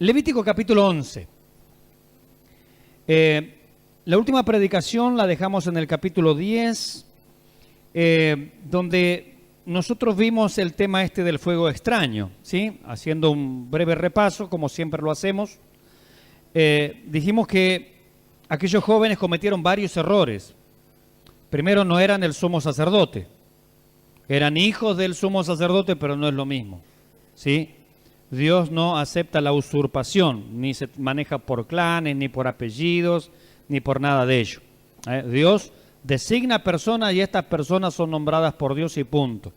Levítico capítulo 11. La última predicación la dejamos en el capítulo 10, donde nosotros vimos el tema este del fuego extraño, ¿sí? Haciendo un breve repaso, como siempre lo hacemos. Dijimos que aquellos jóvenes cometieron varios errores. Primero, no eran el sumo sacerdote. Eran hijos del sumo sacerdote, pero no es lo mismo, ¿sí? Dios no acepta la usurpación, ni se maneja por clanes, ni por apellidos, ni por nada de ello. Dios designa personas y estas personas son nombradas por Dios y punto.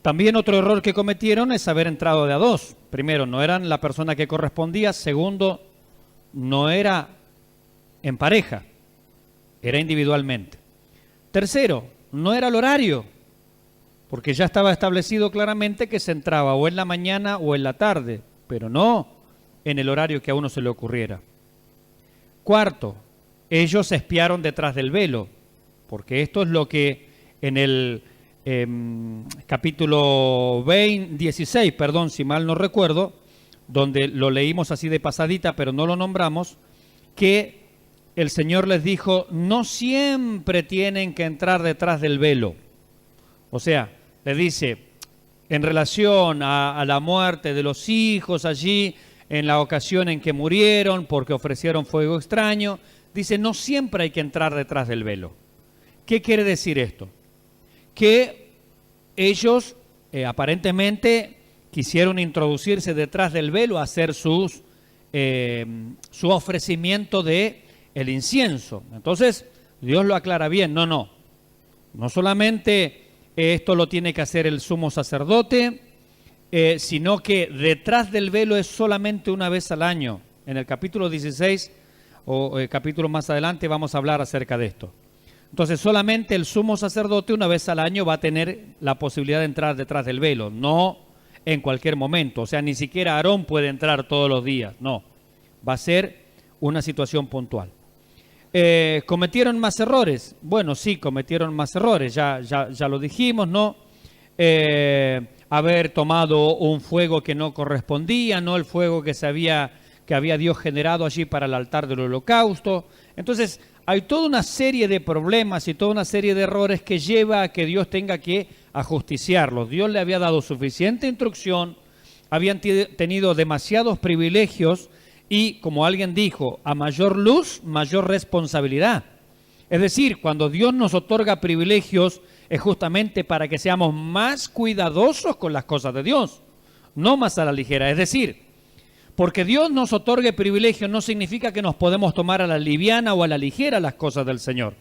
También otro error que cometieron es haber entrado de a dos. Primero, no eran la persona que correspondía. Segundo, no era en pareja, era individualmente. Tercero, no era el horario, porque ya estaba establecido claramente que se entraba o en la mañana o en la tarde, pero no en el horario que a uno se le ocurriera. Cuarto, ellos espiaron detrás del velo, porque esto es lo que en el capítulo 16, si mal no recuerdo, donde lo leímos así de pasadita, pero no lo nombramos, que el Señor les dijo, no siempre tienen que entrar detrás del velo. O sea, le dice, en relación a la muerte de los hijos allí, en la ocasión en que murieron porque ofrecieron fuego extraño, dice, no siempre hay que entrar detrás del velo. ¿Qué quiere decir esto? Que ellos aparentemente quisieron introducirse detrás del velo a hacer su ofrecimiento de el incienso. Entonces, Dios lo aclara bien, no solamente esto lo tiene que hacer el sumo sacerdote, sino que detrás del velo es solamente una vez al año. En el capítulo 16 o capítulo más adelante vamos a hablar acerca de esto. Entonces solamente el sumo sacerdote una vez al año va a tener la posibilidad de entrar detrás del velo, no en cualquier momento. O sea, ni siquiera Aarón puede entrar todos los días, no. Va a ser una situación puntual. ¿Cometieron más errores? Bueno, sí, cometieron más errores, ya lo dijimos, ¿no? Haber tomado un fuego que no correspondía, no el fuego que había Dios generado allí para el altar del holocausto. Entonces, hay toda una serie de problemas y toda una serie de errores que lleva a que Dios tenga que ajusticiarlos. Dios le había dado suficiente instrucción, habían tenido demasiados privilegios, y, como alguien dijo, a mayor luz, mayor responsabilidad. Es decir, cuando Dios nos otorga privilegios, es justamente para que seamos más cuidadosos con las cosas de Dios, no más a la ligera. Es decir, porque Dios nos otorgue privilegios no significa que nos podemos tomar a la liviana o a la ligera las cosas del Señor.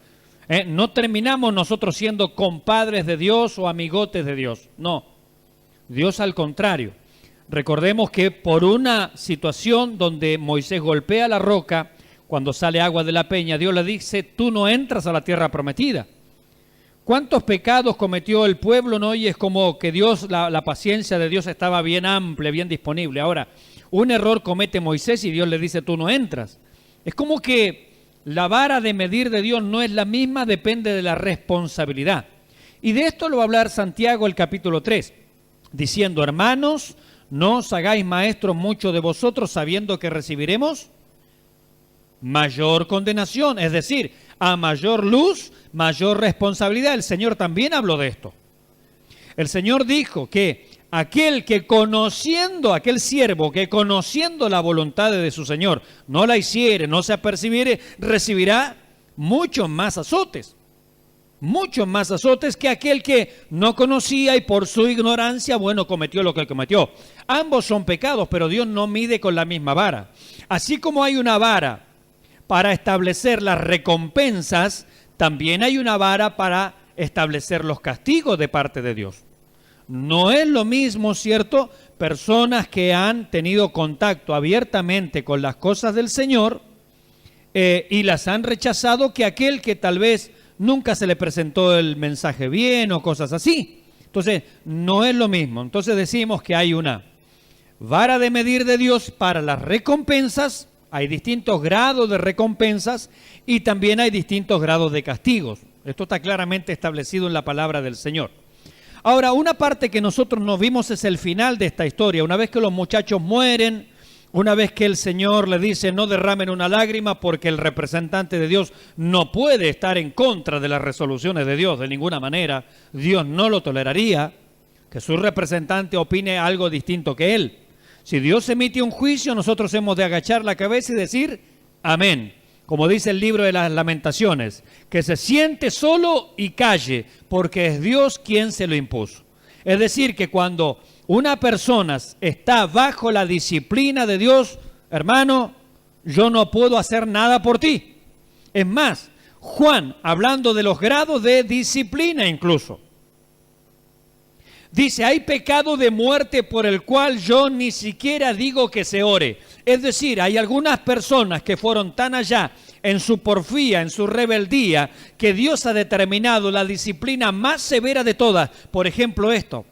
No terminamos nosotros siendo compadres de Dios o amigotes de Dios. No, Dios al contrario. Recordemos que por una situación donde Moisés golpea la roca, cuando sale agua de la peña, Dios le dice, tú no entras a la tierra prometida. ¿Cuántos pecados cometió el pueblo, no? Y es como que Dios, la paciencia de Dios estaba bien amplia, bien disponible. Ahora, un error comete Moisés y Dios le dice, tú no entras. Es como que la vara de medir de Dios no es la misma, depende de la responsabilidad. Y de esto lo va a hablar Santiago el capítulo 3, diciendo, hermanos, no os hagáis maestros muchos de vosotros sabiendo que recibiremos mayor condenación. Es decir, a mayor luz, mayor responsabilidad. El Señor también habló de esto. El Señor dijo que aquel siervo que conociendo la voluntad de su Señor no la hiciere, no se apercibiere, recibirá muchos más azotes. Muchos más azotes que aquel que no conocía y por su ignorancia, cometió lo que cometió. Ambos son pecados, pero Dios no mide con la misma vara. Así como hay una vara para establecer las recompensas, también hay una vara para establecer los castigos de parte de Dios. No es lo mismo, ¿cierto?, personas que han tenido contacto abiertamente con las cosas del Señor y las han rechazado que aquel que tal vez nunca se le presentó el mensaje bien o cosas así. Entonces, no es lo mismo. Entonces decimos que hay una vara de medir de Dios para las recompensas. Hay distintos grados de recompensas y también hay distintos grados de castigos. Esto está claramente establecido en la palabra del Señor. Ahora, una parte que nosotros no vimos es el final de esta historia. Una vez que los muchachos mueren, Una vez que el Señor le dice no derramen una lágrima porque el representante de Dios no puede estar en contra de las resoluciones de Dios de ninguna manera, Dios no lo toleraría, que su representante opine algo distinto que él. Si Dios emite un juicio, nosotros hemos de agachar la cabeza y decir amén. Como dice el libro de las Lamentaciones, que se siente solo y calle, porque es Dios quien se lo impuso. Es decir, que cuando una persona está bajo la disciplina de Dios, hermano, yo no puedo hacer nada por ti. Es más, Juan, hablando de los grados de disciplina incluso, dice, hay pecado de muerte por el cual yo ni siquiera digo que se ore. Es decir, hay algunas personas que fueron tan allá en su porfía, en su rebeldía, que Dios ha determinado la disciplina más severa de todas. Por ejemplo, esto,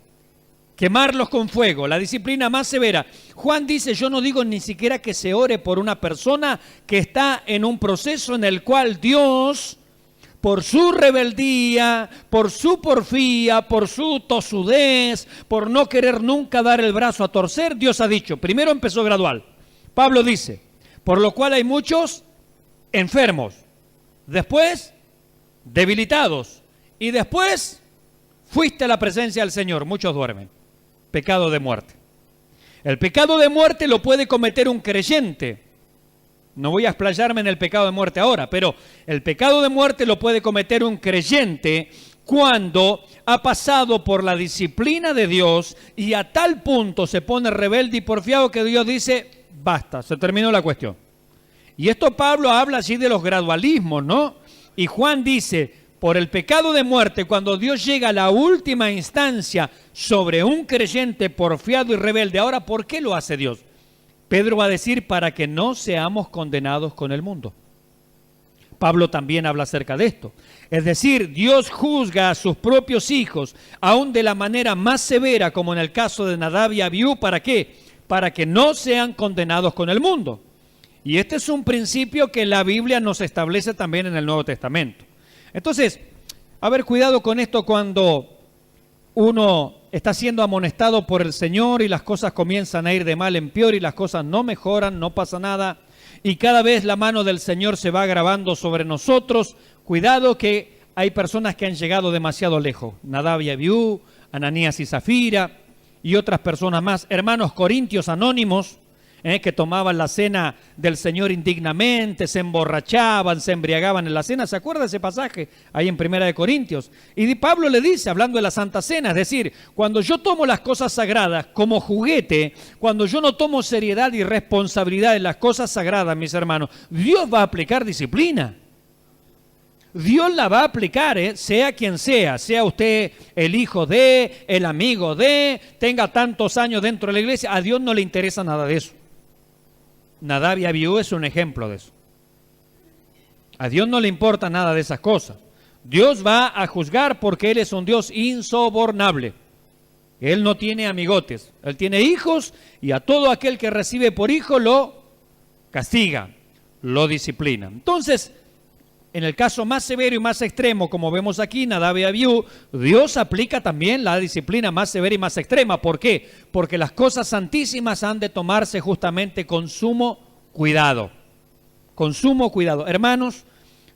quemarlos con fuego, la disciplina más severa. Juan dice, yo no digo ni siquiera que se ore por una persona que está en un proceso en el cual Dios, por su rebeldía, por su porfía, por su tosudez, por no querer nunca dar el brazo a torcer, Dios ha dicho, primero empezó gradual. Pablo dice, por lo cual hay muchos enfermos, después debilitados y después fuiste a la presencia del Señor, muchos duermen. Pecado de muerte. El pecado de muerte lo puede cometer un creyente. No voy a explayarme en el pecado de muerte ahora, pero el pecado de muerte lo puede cometer un creyente cuando ha pasado por la disciplina de Dios y a tal punto se pone rebelde y porfiado que Dios dice, basta, se terminó la cuestión. Y esto Pablo habla así de los gradualismos, ¿no? Y Juan dice, por el pecado de muerte, cuando Dios llega a la última instancia sobre un creyente porfiado y rebelde, ahora, ¿por qué lo hace Dios? Pedro va a decir, para que no seamos condenados con el mundo. Pablo también habla acerca de esto. Es decir, Dios juzga a sus propios hijos, aún de la manera más severa, como en el caso de Nadab y Abiú, ¿para qué? Para que no sean condenados con el mundo. Y este es un principio que la Biblia nos establece también en el Nuevo Testamento. Entonces, a ver, cuidado con esto cuando uno está siendo amonestado por el Señor y las cosas comienzan a ir de mal en peor y las cosas no mejoran, no pasa nada, y cada vez la mano del Señor se va agravando sobre nosotros. Cuidado que hay personas que han llegado demasiado lejos. Nadab y Abiú, Ananías y Zafira y otras personas más. Hermanos corintios anónimos, que tomaban la cena del Señor indignamente, se emborrachaban, se embriagaban en la cena. ¿Se acuerda de ese pasaje ahí en 1 Corintios? Y Pablo le dice, hablando de la Santa Cena, es decir, cuando yo tomo las cosas sagradas como juguete, cuando yo no tomo seriedad y responsabilidad en las cosas sagradas, mis hermanos, Dios va a aplicar disciplina. Dios la va a aplicar, sea quien sea usted el hijo de, el amigo de, tenga tantos años dentro de la iglesia, a Dios no le interesa nada de eso. Nadab y Abiú es un ejemplo de eso. A Dios no le importa nada de esas cosas. Dios va a juzgar porque Él es un Dios insobornable. Él no tiene amigotes. Él tiene hijos y a todo aquel que recibe por hijo lo castiga, lo disciplina. Entonces, en el caso más severo y más extremo, como vemos aquí, Nadab y Abiú, Dios aplica también la disciplina más severa y más extrema. ¿Por qué? Porque las cosas santísimas han de tomarse justamente con sumo cuidado. Con sumo cuidado. Hermanos,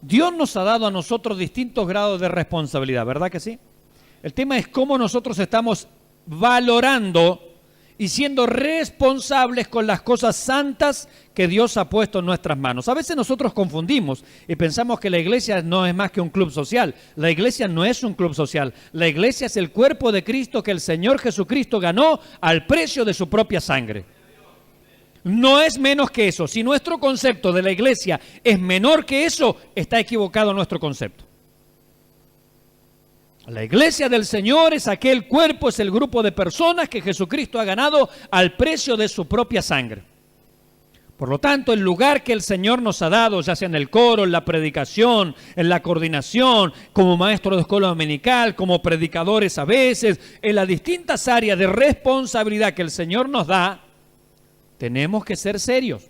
Dios nos ha dado a nosotros distintos grados de responsabilidad, ¿verdad que sí? El tema es cómo nosotros estamos valorando y siendo responsables con las cosas santas que Dios ha puesto en nuestras manos. A veces nosotros confundimos y pensamos que la iglesia no es más que un club social. La iglesia no es un club social. La iglesia es el cuerpo de Cristo que el Señor Jesucristo ganó al precio de su propia sangre. No es menos que eso. Si nuestro concepto de la iglesia es menor que eso, está equivocado nuestro concepto. La iglesia del Señor es aquel cuerpo, es el grupo de personas que Jesucristo ha ganado al precio de su propia sangre. Por lo tanto, el lugar que el Señor nos ha dado, ya sea en el coro, en la predicación, en la coordinación, como maestro de escuela dominical, como predicadores a veces, en las distintas áreas de responsabilidad que el Señor nos da, tenemos que ser serios,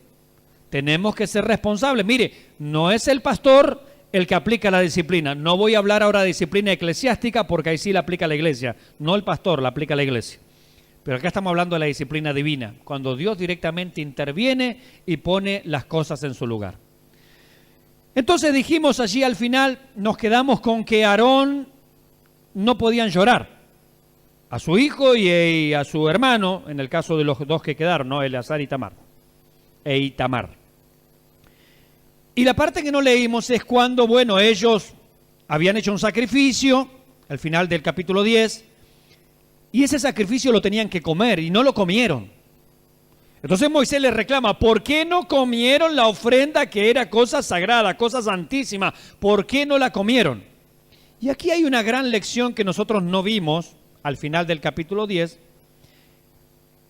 tenemos que ser responsables. Mire, no es el pastor el que aplica la disciplina. No voy a hablar ahora de disciplina eclesiástica porque ahí sí la aplica la iglesia. No el pastor, la aplica la iglesia. Pero acá estamos hablando de la disciplina divina, cuando Dios directamente interviene y pone las cosas en su lugar. Entonces dijimos allí al final, nos quedamos con que Aarón no podían llorar. A su hijo y a su hermano, en el caso de los dos que quedaron, ¿no? Eleazar y Itamar. Y la parte que no leímos es cuando, bueno, ellos habían hecho un sacrificio, al final del capítulo 10, y ese sacrificio lo tenían que comer y no lo comieron. Entonces Moisés les reclama, ¿por qué no comieron la ofrenda que era cosa sagrada, cosa santísima? ¿Por qué no la comieron? Y aquí hay una gran lección que nosotros no vimos al final del capítulo 10,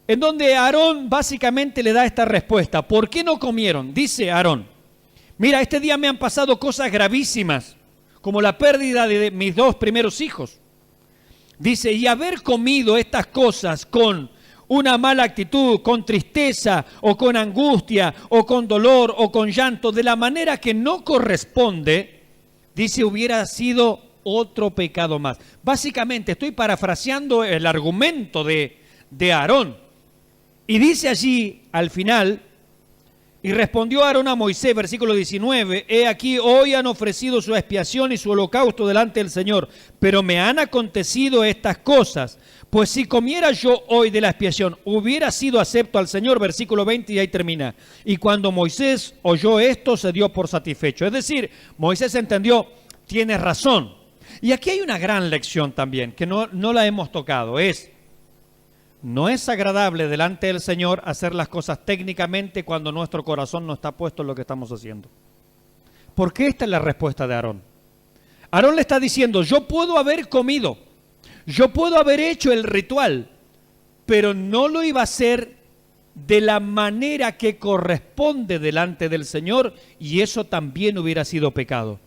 en donde Aarón básicamente le da esta respuesta. ¿Por qué no comieron? Dice Aarón, mira, este día me han pasado cosas gravísimas, como la pérdida de mis 2 primeros hijos. Dice, y haber comido estas cosas con una mala actitud, con tristeza, o con angustia, o con dolor, o con llanto, de la manera que no corresponde, dice, hubiera sido otro pecado más. Básicamente, estoy parafraseando el argumento de Aarón. Y dice allí, al final, y respondió Aarón a Moisés, versículo 19, he aquí, hoy han ofrecido su expiación y su holocausto delante del Señor, pero me han acontecido estas cosas, pues si comiera yo hoy de la expiación, hubiera sido acepto al Señor, versículo 20, y ahí termina. Y cuando Moisés oyó esto, se dio por satisfecho. Es decir, Moisés entendió, tienes razón. Y aquí hay una gran lección también, que no la hemos tocado, no es agradable delante del Señor hacer las cosas técnicamente cuando nuestro corazón no está puesto en lo que estamos haciendo. Porque esta es la respuesta de Aarón. Aarón le está diciendo, yo puedo haber comido, yo puedo haber hecho el ritual, pero no lo iba a hacer de la manera que corresponde delante del Señor, y eso también hubiera sido pecado.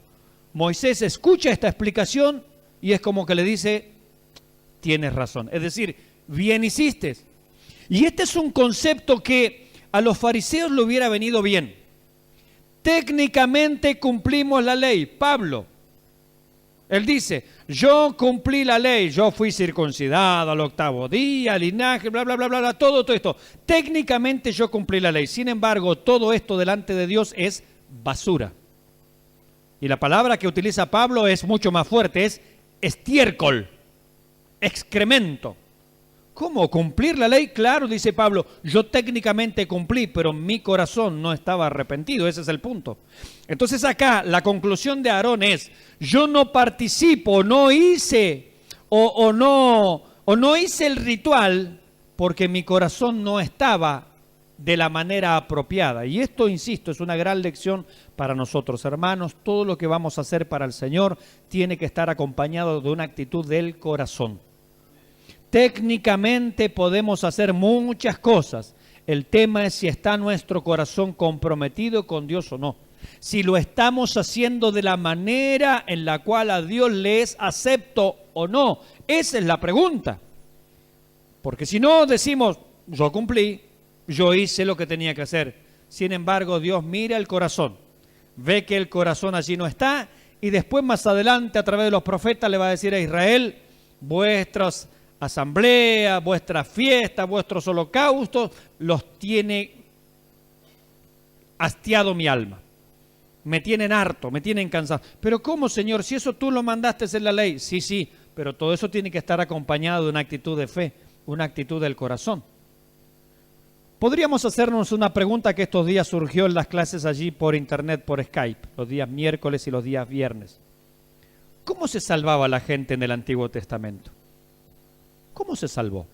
Moisés escucha esta explicación y es como que le dice, tienes razón. Es decir, bien hiciste. Y este es un concepto que a los fariseos le hubiera venido bien. Técnicamente cumplimos la ley. Pablo, él dice, yo cumplí la ley, yo fui circuncidado al 8º día, linaje, bla, bla, bla, bla, todo esto. Técnicamente yo cumplí la ley. Sin embargo, todo esto delante de Dios es basura. Y la palabra que utiliza Pablo es mucho más fuerte, es estiércol, excremento. ¿Cómo? ¿Cumplir la ley? Claro, dice Pablo, yo técnicamente cumplí, pero mi corazón no estaba arrepentido, ese es el punto. Entonces acá la conclusión de Aarón es, yo no participo, no hice o no hice el ritual porque mi corazón no estaba de la manera apropiada. Y esto, insisto, es una gran lección para nosotros, hermanos. Todo lo que vamos a hacer para el Señor tiene que estar acompañado de una actitud del corazón. Técnicamente podemos hacer muchas cosas. El tema es si está nuestro corazón comprometido con Dios o no. Si lo estamos haciendo de la manera en la cual a Dios le es acepto o no. Esa es la pregunta. Porque si no decimos, yo cumplí, yo hice lo que tenía que hacer. Sin embargo, Dios mira el corazón, ve que el corazón allí no está y después más adelante a través de los profetas le va a decir a Israel, vuestras asambleas, vuestras fiestas, vuestros holocaustos, los tiene hastiado mi alma. Me tienen harto, me tienen cansado. Pero ¿cómo, Señor? Si eso tú lo mandaste en la ley. Sí, pero todo eso tiene que estar acompañado de una actitud de fe, una actitud del corazón. Podríamos hacernos una pregunta que estos días surgió en las clases allí por internet, por Skype, los días miércoles y los días viernes. ¿Cómo se salvaba la gente en el Antiguo Testamento? ¿Cómo se salvó?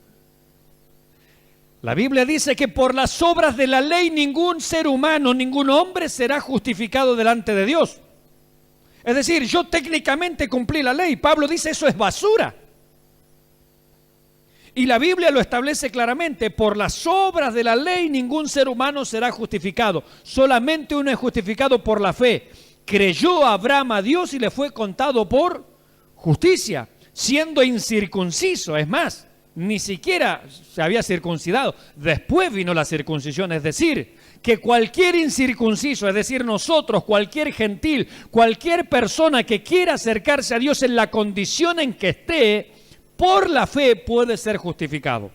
La Biblia dice que por las obras de la ley ningún ser humano, ningún hombre será justificado delante de Dios. Es decir, yo técnicamente cumplí la ley. Pablo dice eso es basura. Y la Biblia lo establece claramente, por las obras de la ley ningún ser humano será justificado. Solamente uno es justificado por la fe. Creyó Abraham a Dios y le fue contado por justicia, siendo incircunciso. Es más, ni siquiera se había circuncidado. Después vino la circuncisión, es decir, que cualquier incircunciso, es decir, nosotros, cualquier gentil, cualquier persona que quiera acercarse a Dios en la condición en que esté, por la fe puede ser justificado.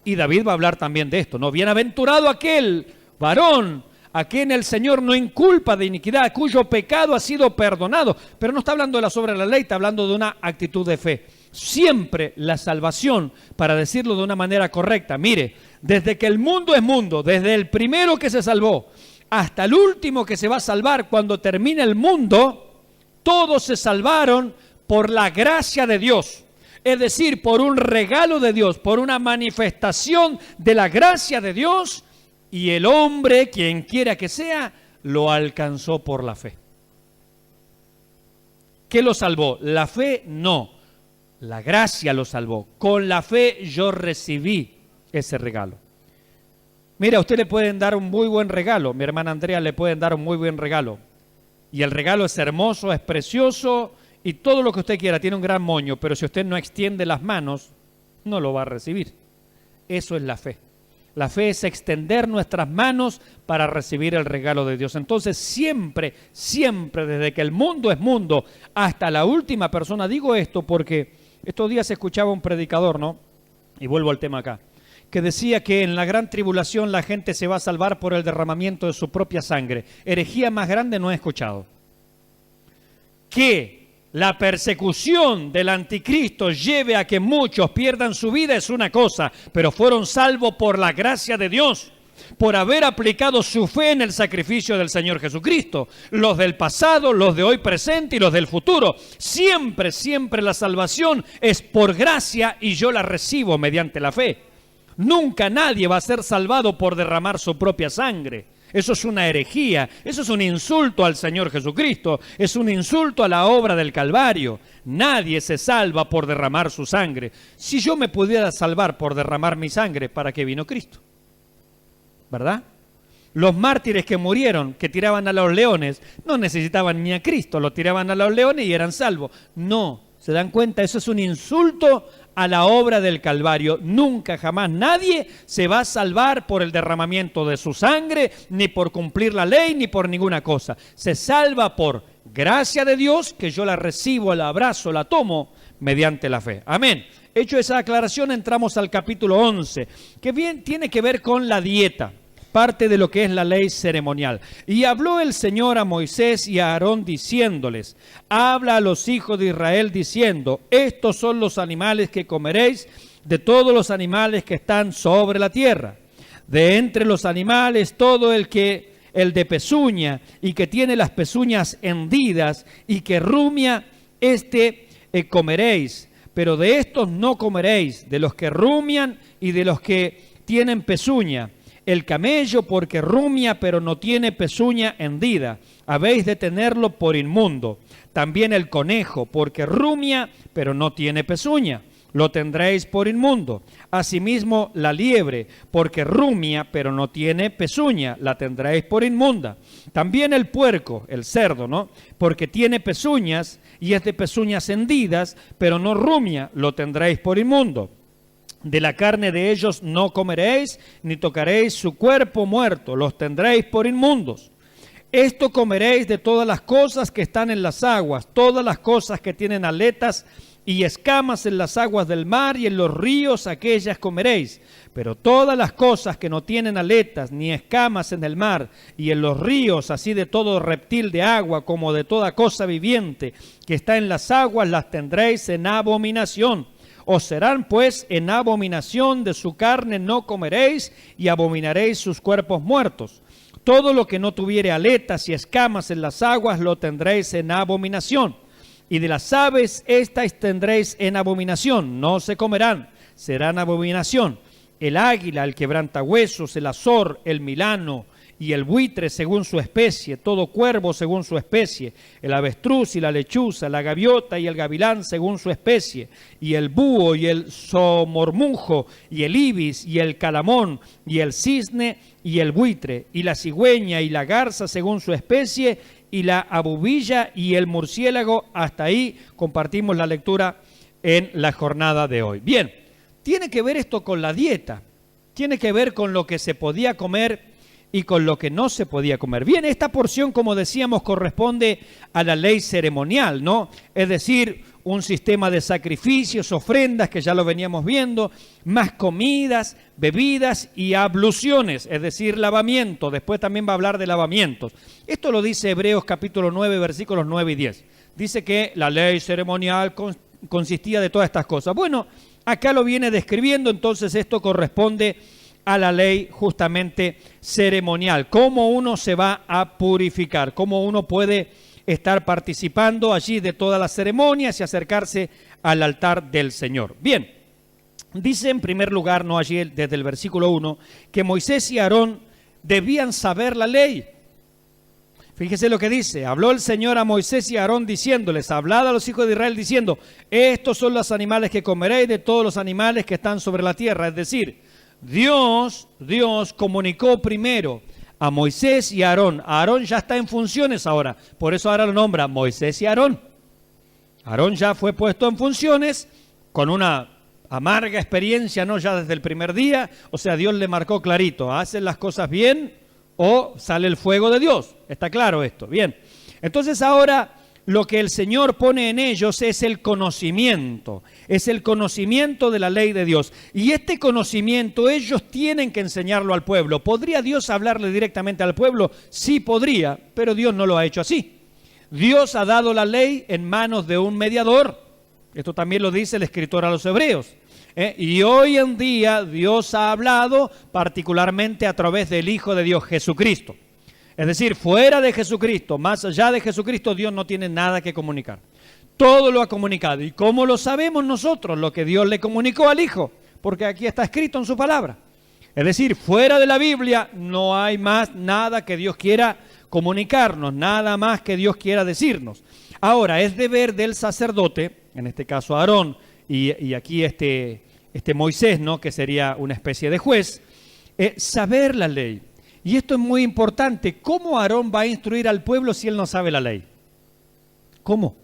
Y David va a hablar también de esto, ¿no? Bienaventurado aquel varón a quien el Señor no inculpa de iniquidad, cuyo pecado ha sido perdonado. Pero no está hablando de la obra de la ley, está hablando de una actitud de fe. Siempre la salvación, para decirlo de una manera correcta, mire, desde que el mundo es mundo, desde el primero que se salvó hasta el último que se va a salvar cuando termine el mundo, todos se salvaron por la gracia de Dios. Es decir, por un regalo de Dios, por una manifestación de la gracia de Dios, y el hombre, quien quiera que sea, lo alcanzó por la fe. ¿Qué lo salvó? La fe no, la gracia lo salvó. Con la fe yo recibí ese regalo. Mira, a usted le pueden dar un muy buen regalo, mi hermana Andrea le pueden dar un muy buen regalo. Y el regalo es hermoso, es precioso y todo lo que usted quiera, tiene un gran moño, pero si usted no extiende las manos, no lo va a recibir. Eso es la fe. La fe es extender nuestras manos para recibir el regalo de Dios. Entonces siempre, siempre, desde que el mundo es mundo, hasta la última persona, digo esto porque estos días escuchaba un predicador, ¿no? Y vuelvo al tema acá, que decía que en la gran tribulación la gente se va a salvar por el derramamiento de su propia sangre. Herejía más grande no he escuchado. Que la persecución del anticristo lleve a que muchos pierdan su vida es una cosa, pero fueron salvos por la gracia de Dios, por haber aplicado su fe en el sacrificio del Señor Jesucristo. Los del pasado, los de hoy presente y los del futuro. Siempre, siempre la salvación es por gracia y yo la recibo mediante la fe. Nunca nadie va a ser salvado por derramar su propia sangre. Eso es una herejía, eso es un insulto al Señor Jesucristo, es un insulto a la obra del Calvario. Nadie se salva por derramar su sangre. Si yo me pudiera salvar por derramar mi sangre, ¿para qué vino Cristo? ¿Verdad? Los mártires que murieron, que tiraban a los leones, no necesitaban ni a Cristo, lo tiraban a los leones y eran salvos. No, ¿se dan cuenta? Eso es un insulto a la obra del Calvario. Nunca, jamás, nadie se va a salvar por el derramamiento de su sangre, ni por cumplir la ley, ni por ninguna cosa. Se salva por gracia de Dios, que yo la recibo, la abrazo, la tomo mediante la fe. Amén. Hecho esa aclaración, entramos al capítulo 11, que bien tiene que ver con la dieta, parte de lo que es la ley ceremonial. Y habló el Señor a Moisés y a Aarón diciéndoles: habla a los hijos de Israel diciendo: estos son los animales que comeréis de todos los animales que están sobre la tierra. De entre los animales todo el de pezuña y que tiene las pezuñas hendidas y que rumia, comeréis. Pero de estos no comeréis, de los que rumian y de los que tienen pezuña. El camello porque rumia pero no tiene pezuña hendida, habéis de tenerlo por inmundo. También el conejo porque rumia pero no tiene pezuña, lo tendréis por inmundo. Asimismo la liebre porque rumia pero no tiene pezuña, la tendréis por inmunda. También el puerco, el cerdo, ¿no? Porque tiene pezuñas y es de pezuñas hendidas pero no rumia, lo tendréis por inmundo. De la carne de ellos no comeréis, ni tocaréis su cuerpo muerto, los tendréis por inmundos. Esto comeréis de todas las cosas que están en las aguas, todas las cosas que tienen aletas y escamas en las aguas del mar y en los ríos, aquellas comeréis. Pero todas las cosas que no tienen aletas ni escamas en el mar y en los ríos, así de todo reptil de agua como de toda cosa viviente que está en las aguas, las tendréis en abominación. Os serán pues en abominación, de su carne no comeréis y abominaréis sus cuerpos muertos. Todo lo que no tuviere aletas y escamas en las aguas lo tendréis en abominación. Y de las aves estas tendréis en abominación, no se comerán, serán abominación. El águila, el quebrantahuesos, el azor, el milano y el buitre según su especie, todo cuervo según su especie, el avestruz y la lechuza, la gaviota y el gavilán según su especie, y el búho y el somormujo y el ibis y el calamón y el cisne y el buitre, y la cigüeña y la garza según su especie, y la abubilla y el murciélago. Hasta ahí compartimos la lectura en la jornada de hoy. Bien, tiene que ver esto con la dieta, tiene que ver con lo que se podía comer y con lo que no se podía comer. Bien, esta porción, como decíamos, corresponde a la ley ceremonial, ¿no? Es decir, un sistema de sacrificios, ofrendas, que ya lo veníamos viendo, más comidas, bebidas y abluciones, es decir, lavamiento. Después también va a hablar de lavamientos. Esto lo dice Hebreos capítulo 9, versículos 9 y 10. Dice que la ley ceremonial consistía de todas estas cosas. Bueno, acá lo viene describiendo, entonces esto corresponde a la ley justamente ceremonial. Cómo uno se va a purificar, cómo uno puede estar participando allí de todas las ceremonias y acercarse al altar del Señor. Bien, dice en primer lugar, no allí desde el versículo 1, que Moisés y Aarón debían saber la ley. Fíjese lo que dice: habló el Señor a Moisés y a Aarón diciéndoles, hablad a los hijos de Israel diciendo, estos son los animales que comeréis de todos los animales que están sobre la tierra. Es decir, Dios comunicó primero a Moisés y a Aarón. Aarón ya está en funciones ahora, por eso ahora lo nombra Moisés y Aarón. Aarón ya fue puesto en funciones con una amarga experiencia, no ya desde el primer día. O sea, Dios le marcó clarito, hacen las cosas bien o sale el fuego de Dios. Está claro esto, bien. Entonces ahora lo que el Señor pone en ellos es el conocimiento de la ley de Dios. Y este conocimiento ellos tienen que enseñarlo al pueblo. ¿Podría Dios hablarle directamente al pueblo? Sí podría, pero Dios no lo ha hecho así. Dios ha dado la ley en manos de un mediador. Esto también lo dice el escritor a los Hebreos. Y hoy en día Dios ha hablado particularmente a través del Hijo de Dios, Jesucristo. Es decir, fuera de Jesucristo, más allá de Jesucristo, Dios no tiene nada que comunicar. Todo lo ha comunicado. ¿Y cómo lo sabemos nosotros? Lo que Dios le comunicó al Hijo, porque aquí está escrito en su palabra. Es decir, fuera de la Biblia no hay más nada que Dios quiera comunicarnos, nada más que Dios quiera decirnos. Ahora, es deber del sacerdote, en este caso Aarón, y aquí este Moisés, ¿no?, que sería una especie de juez, saber la ley. Y esto es muy importante. ¿Cómo Aarón va a instruir al pueblo si él no sabe la ley? ¿Cómo?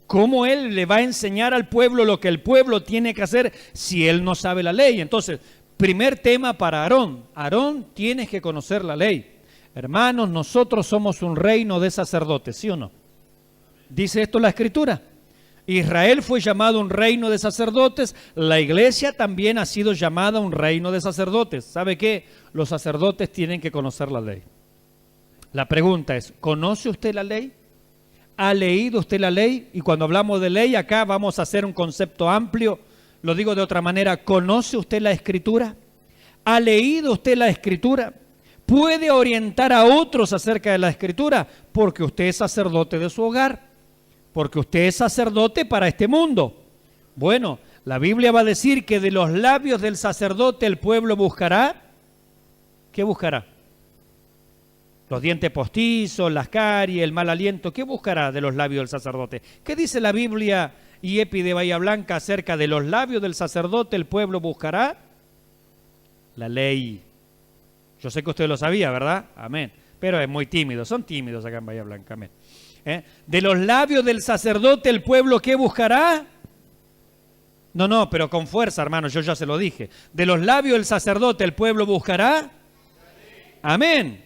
¿Cómo él le va a enseñar al pueblo lo que el pueblo tiene que hacer si él no sabe la ley? Entonces, primer tema para Aarón. Aarón, tienes que conocer la ley. Hermanos, nosotros somos un reino de sacerdotes, ¿sí o no? ¿Dice esto la Escritura? Israel fue llamado un reino de sacerdotes, la iglesia también ha sido llamada un reino de sacerdotes. ¿Sabe qué? Los sacerdotes tienen que conocer la ley. La pregunta es, ¿conoce usted la ley? ¿Ha leído usted la ley? Y cuando hablamos de ley, acá vamos a hacer un concepto amplio. Lo digo de otra manera, ¿conoce usted la Escritura? ¿Ha leído usted la Escritura? ¿Puede orientar a otros acerca de la Escritura? Porque usted es sacerdote de su hogar. Porque usted es sacerdote para este mundo. Bueno, la Biblia va a decir que de los labios del sacerdote el pueblo buscará. ¿Qué buscará? Los dientes postizos, las caries, el mal aliento. ¿Qué buscará de los labios del sacerdote? ¿Qué dice la Biblia IEPI de Bahía Blanca acerca de los labios del sacerdote el pueblo buscará? La ley. Yo sé que usted lo sabía, ¿verdad? Amén. Pero es muy tímido. Son tímidos acá en Bahía Blanca. Amén. De los labios del sacerdote el pueblo, ¿qué buscará? No, pero con fuerza, hermano, yo ya se lo dije. De los labios del sacerdote el pueblo buscará. Amén.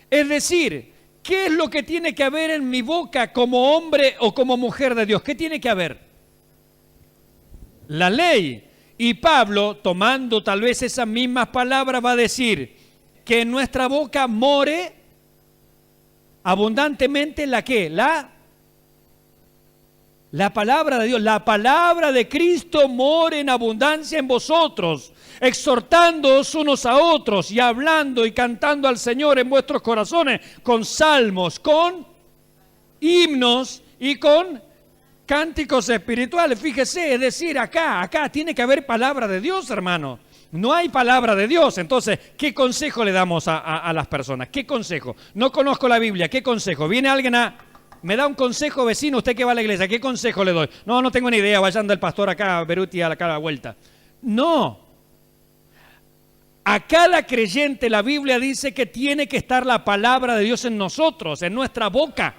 Es decir, ¿qué es lo que tiene que haber en mi boca como hombre o como mujer de Dios? ¿Qué tiene que haber? La ley. Y Pablo, tomando tal vez esas mismas palabras, va a decir que en nuestra boca more abundantemente ¿la qué? La palabra de Dios, la palabra de Cristo more en abundancia en vosotros, exhortándoos unos a otros y hablando y cantando al Señor en vuestros corazones con salmos, con himnos y con cánticos espirituales. Fíjese, es decir, acá tiene que haber palabra de Dios, hermano. No hay palabra de Dios. Entonces, ¿qué consejo le damos a las personas? ¿Qué consejo? No conozco la Biblia. ¿Qué consejo? Viene alguien me da un consejo, vecino, usted que va a la iglesia. ¿Qué consejo le doy? No tengo ni idea. Vayan del pastor acá, Beruti, acá a la vuelta. No. Acá la creyente, la Biblia dice que tiene que estar la palabra de Dios en nosotros, en nuestra boca.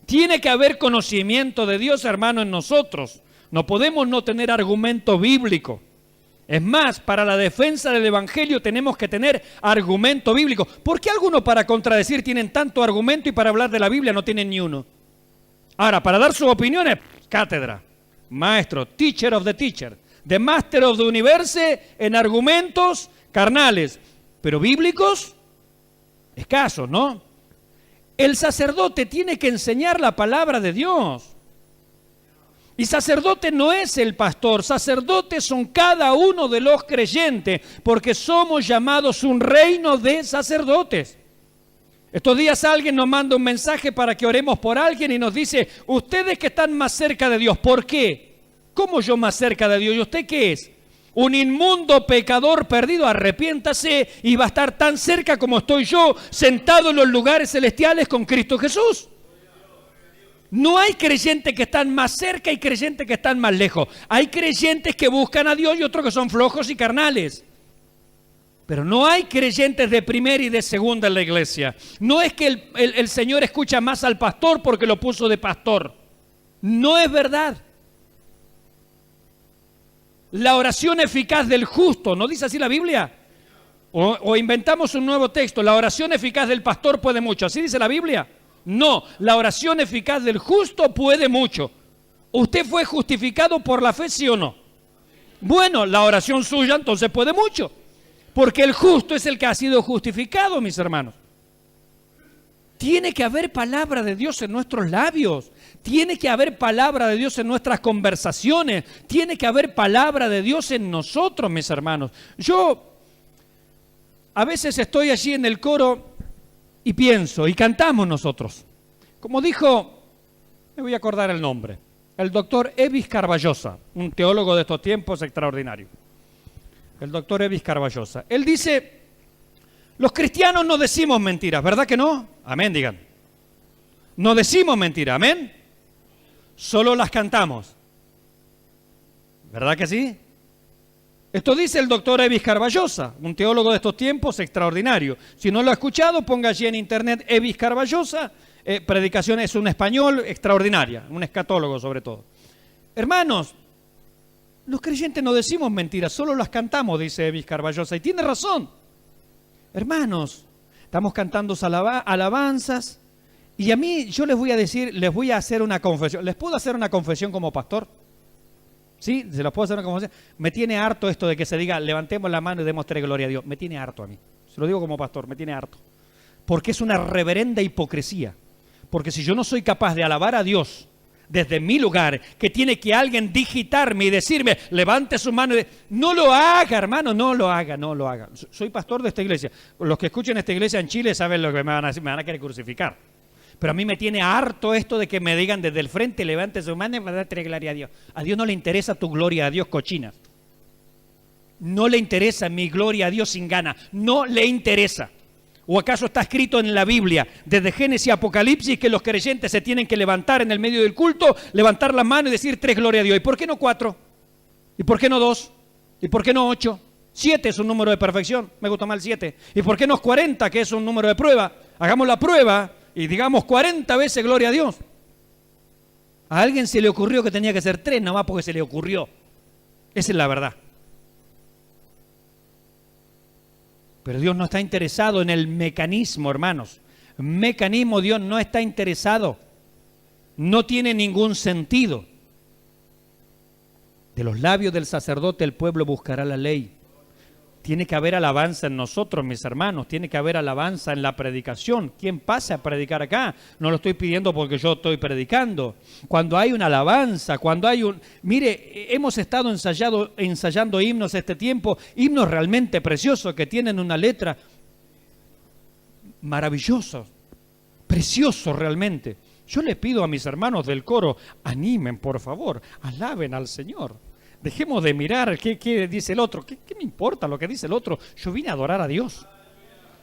Tiene que haber conocimiento de Dios, hermano, en nosotros. No podemos no tener argumento bíblico. Es más, para la defensa del Evangelio tenemos que tener argumento bíblico. ¿Por qué algunos para contradecir tienen tanto argumento y para hablar de la Biblia no tienen ni uno? Ahora, para dar sus opiniones, cátedra, maestro, teacher of the teacher, the master of the universe en argumentos carnales, pero bíblicos, escasos, ¿no? El sacerdote tiene que enseñar la palabra de Dios. Y sacerdote no es el pastor, sacerdotes son cada uno de los creyentes, porque somos llamados un reino de sacerdotes. Estos días alguien nos manda un mensaje para que oremos por alguien y nos dice, ustedes que están más cerca de Dios, ¿por qué? ¿Cómo yo más cerca de Dios? ¿Y usted qué es? Un inmundo pecador perdido, arrepiéntase y va a estar tan cerca como estoy yo, sentado en los lugares celestiales con Cristo Jesús. No hay creyentes que están más cerca y creyentes que están más lejos. Hay creyentes que buscan a Dios y otros que son flojos y carnales. Pero no hay creyentes de primera y de segunda en la iglesia. No es que el Señor escucha más al pastor porque lo puso de pastor. No es verdad. La oración eficaz del justo, ¿no dice así la Biblia? O inventamos un nuevo texto. La oración eficaz del pastor puede mucho. ¿Así dice la Biblia? No, la oración eficaz del justo puede mucho. ¿Usted fue justificado por la fe, sí o no? Bueno, la oración suya entonces puede mucho. Porque el justo es el que ha sido justificado, mis hermanos. Tiene que haber palabra de Dios en nuestros labios. Tiene que haber palabra de Dios en nuestras conversaciones. Tiene que haber palabra de Dios en nosotros, mis hermanos. Yo a veces estoy allí en el coro y pienso, y cantamos nosotros. Como dijo, me voy a acordar el nombre, el doctor Evis Carballosa, un teólogo de estos tiempos extraordinario. El doctor Evis Carballosa. Él dice, los cristianos no decimos mentiras, ¿verdad que no? Amén, digan. No decimos mentiras, amén. Solo las cantamos. ¿Verdad que sí? Esto dice el doctor Evis Carballosa, un teólogo de estos tiempos extraordinario. Si no lo ha escuchado, ponga allí en internet Evis Carballosa, predicación es un español extraordinaria, un escatólogo sobre todo. Hermanos, los creyentes no decimos mentiras, solo las cantamos, dice Evis Carballosa, y tiene razón. Hermanos, estamos cantando alabanzas, y a mí yo les voy a decir, les voy a hacer una confesión. ¿Les puedo hacer una confesión como pastor? ¿Sí? ¿Se los puedo hacer una confesión? Me tiene harto esto de que se diga, levantemos la mano y demos gloria a Dios. Me tiene harto a mí. Se lo digo como pastor, me tiene harto. Porque es una reverenda hipocresía. Porque si yo no soy capaz de alabar a Dios desde mi lugar, que tiene que alguien digitarme y decirme, levante su mano. No lo haga, hermano, no lo haga, no lo haga. Soy pastor de esta iglesia. Los que escuchen esta iglesia en Chile saben lo que me van a decir, me van a querer crucificar. Pero a mí me tiene harto esto de que me digan desde el frente, levante su mano y va a dar gloria a Dios. A Dios no le interesa tu gloria a Dios cochina. No le interesa mi gloria a Dios sin gana. No le interesa. ¿O acaso está escrito en la Biblia, desde Génesis a Apocalipsis, que los creyentes se tienen que levantar en el medio del culto, levantar la mano y decir 3 gloria a Dios? ¿Y por qué no 4? ¿Y por qué no 2? ¿Y por qué no 8? 7 es un número de perfección, me gusta más el 7. ¿Y por qué no 40, que es un número de prueba? Hagamos la prueba y digamos 40 veces gloria a Dios. A alguien se le ocurrió que tenía que ser 3, nada más porque se le ocurrió. Esa es la verdad. Pero Dios no está interesado en el mecanismo, hermanos. Mecanismo, Dios no está interesado. No tiene ningún sentido. De los labios del sacerdote el pueblo buscará la ley. Tiene que haber alabanza en nosotros, mis hermanos. Tiene que haber alabanza en la predicación. ¿Quién pasa a predicar acá? No lo estoy pidiendo porque yo estoy predicando. Cuando hay una alabanza, cuando hay un... Mire, hemos estado ensayando himnos este tiempo, himnos realmente preciosos que tienen una letra maravillosa, precioso realmente. Yo le pido a mis hermanos del coro, animen, por favor, alaben al Señor. Dejemos de mirar qué dice el otro. ¿Qué me importa lo que dice el otro? Yo vine a adorar a Dios.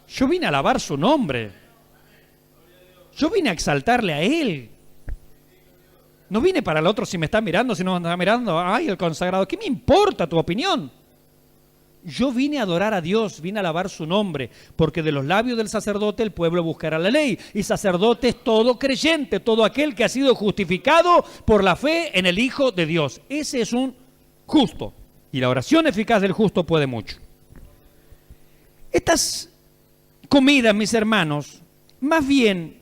Yo vine a alabar su nombre. Yo vine a exaltarle a Él. No vine para el otro si me está mirando, si no me está mirando. Ay, el consagrado. ¿Qué me importa tu opinión? Yo vine a adorar a Dios, vine a alabar su nombre, porque de los labios del sacerdote el pueblo buscará la ley. Y sacerdote es todo creyente, todo aquel que ha sido justificado por la fe en el Hijo de Dios. Ese es un justo. Y la oración eficaz del justo puede mucho. Estas comidas, mis hermanos, más bien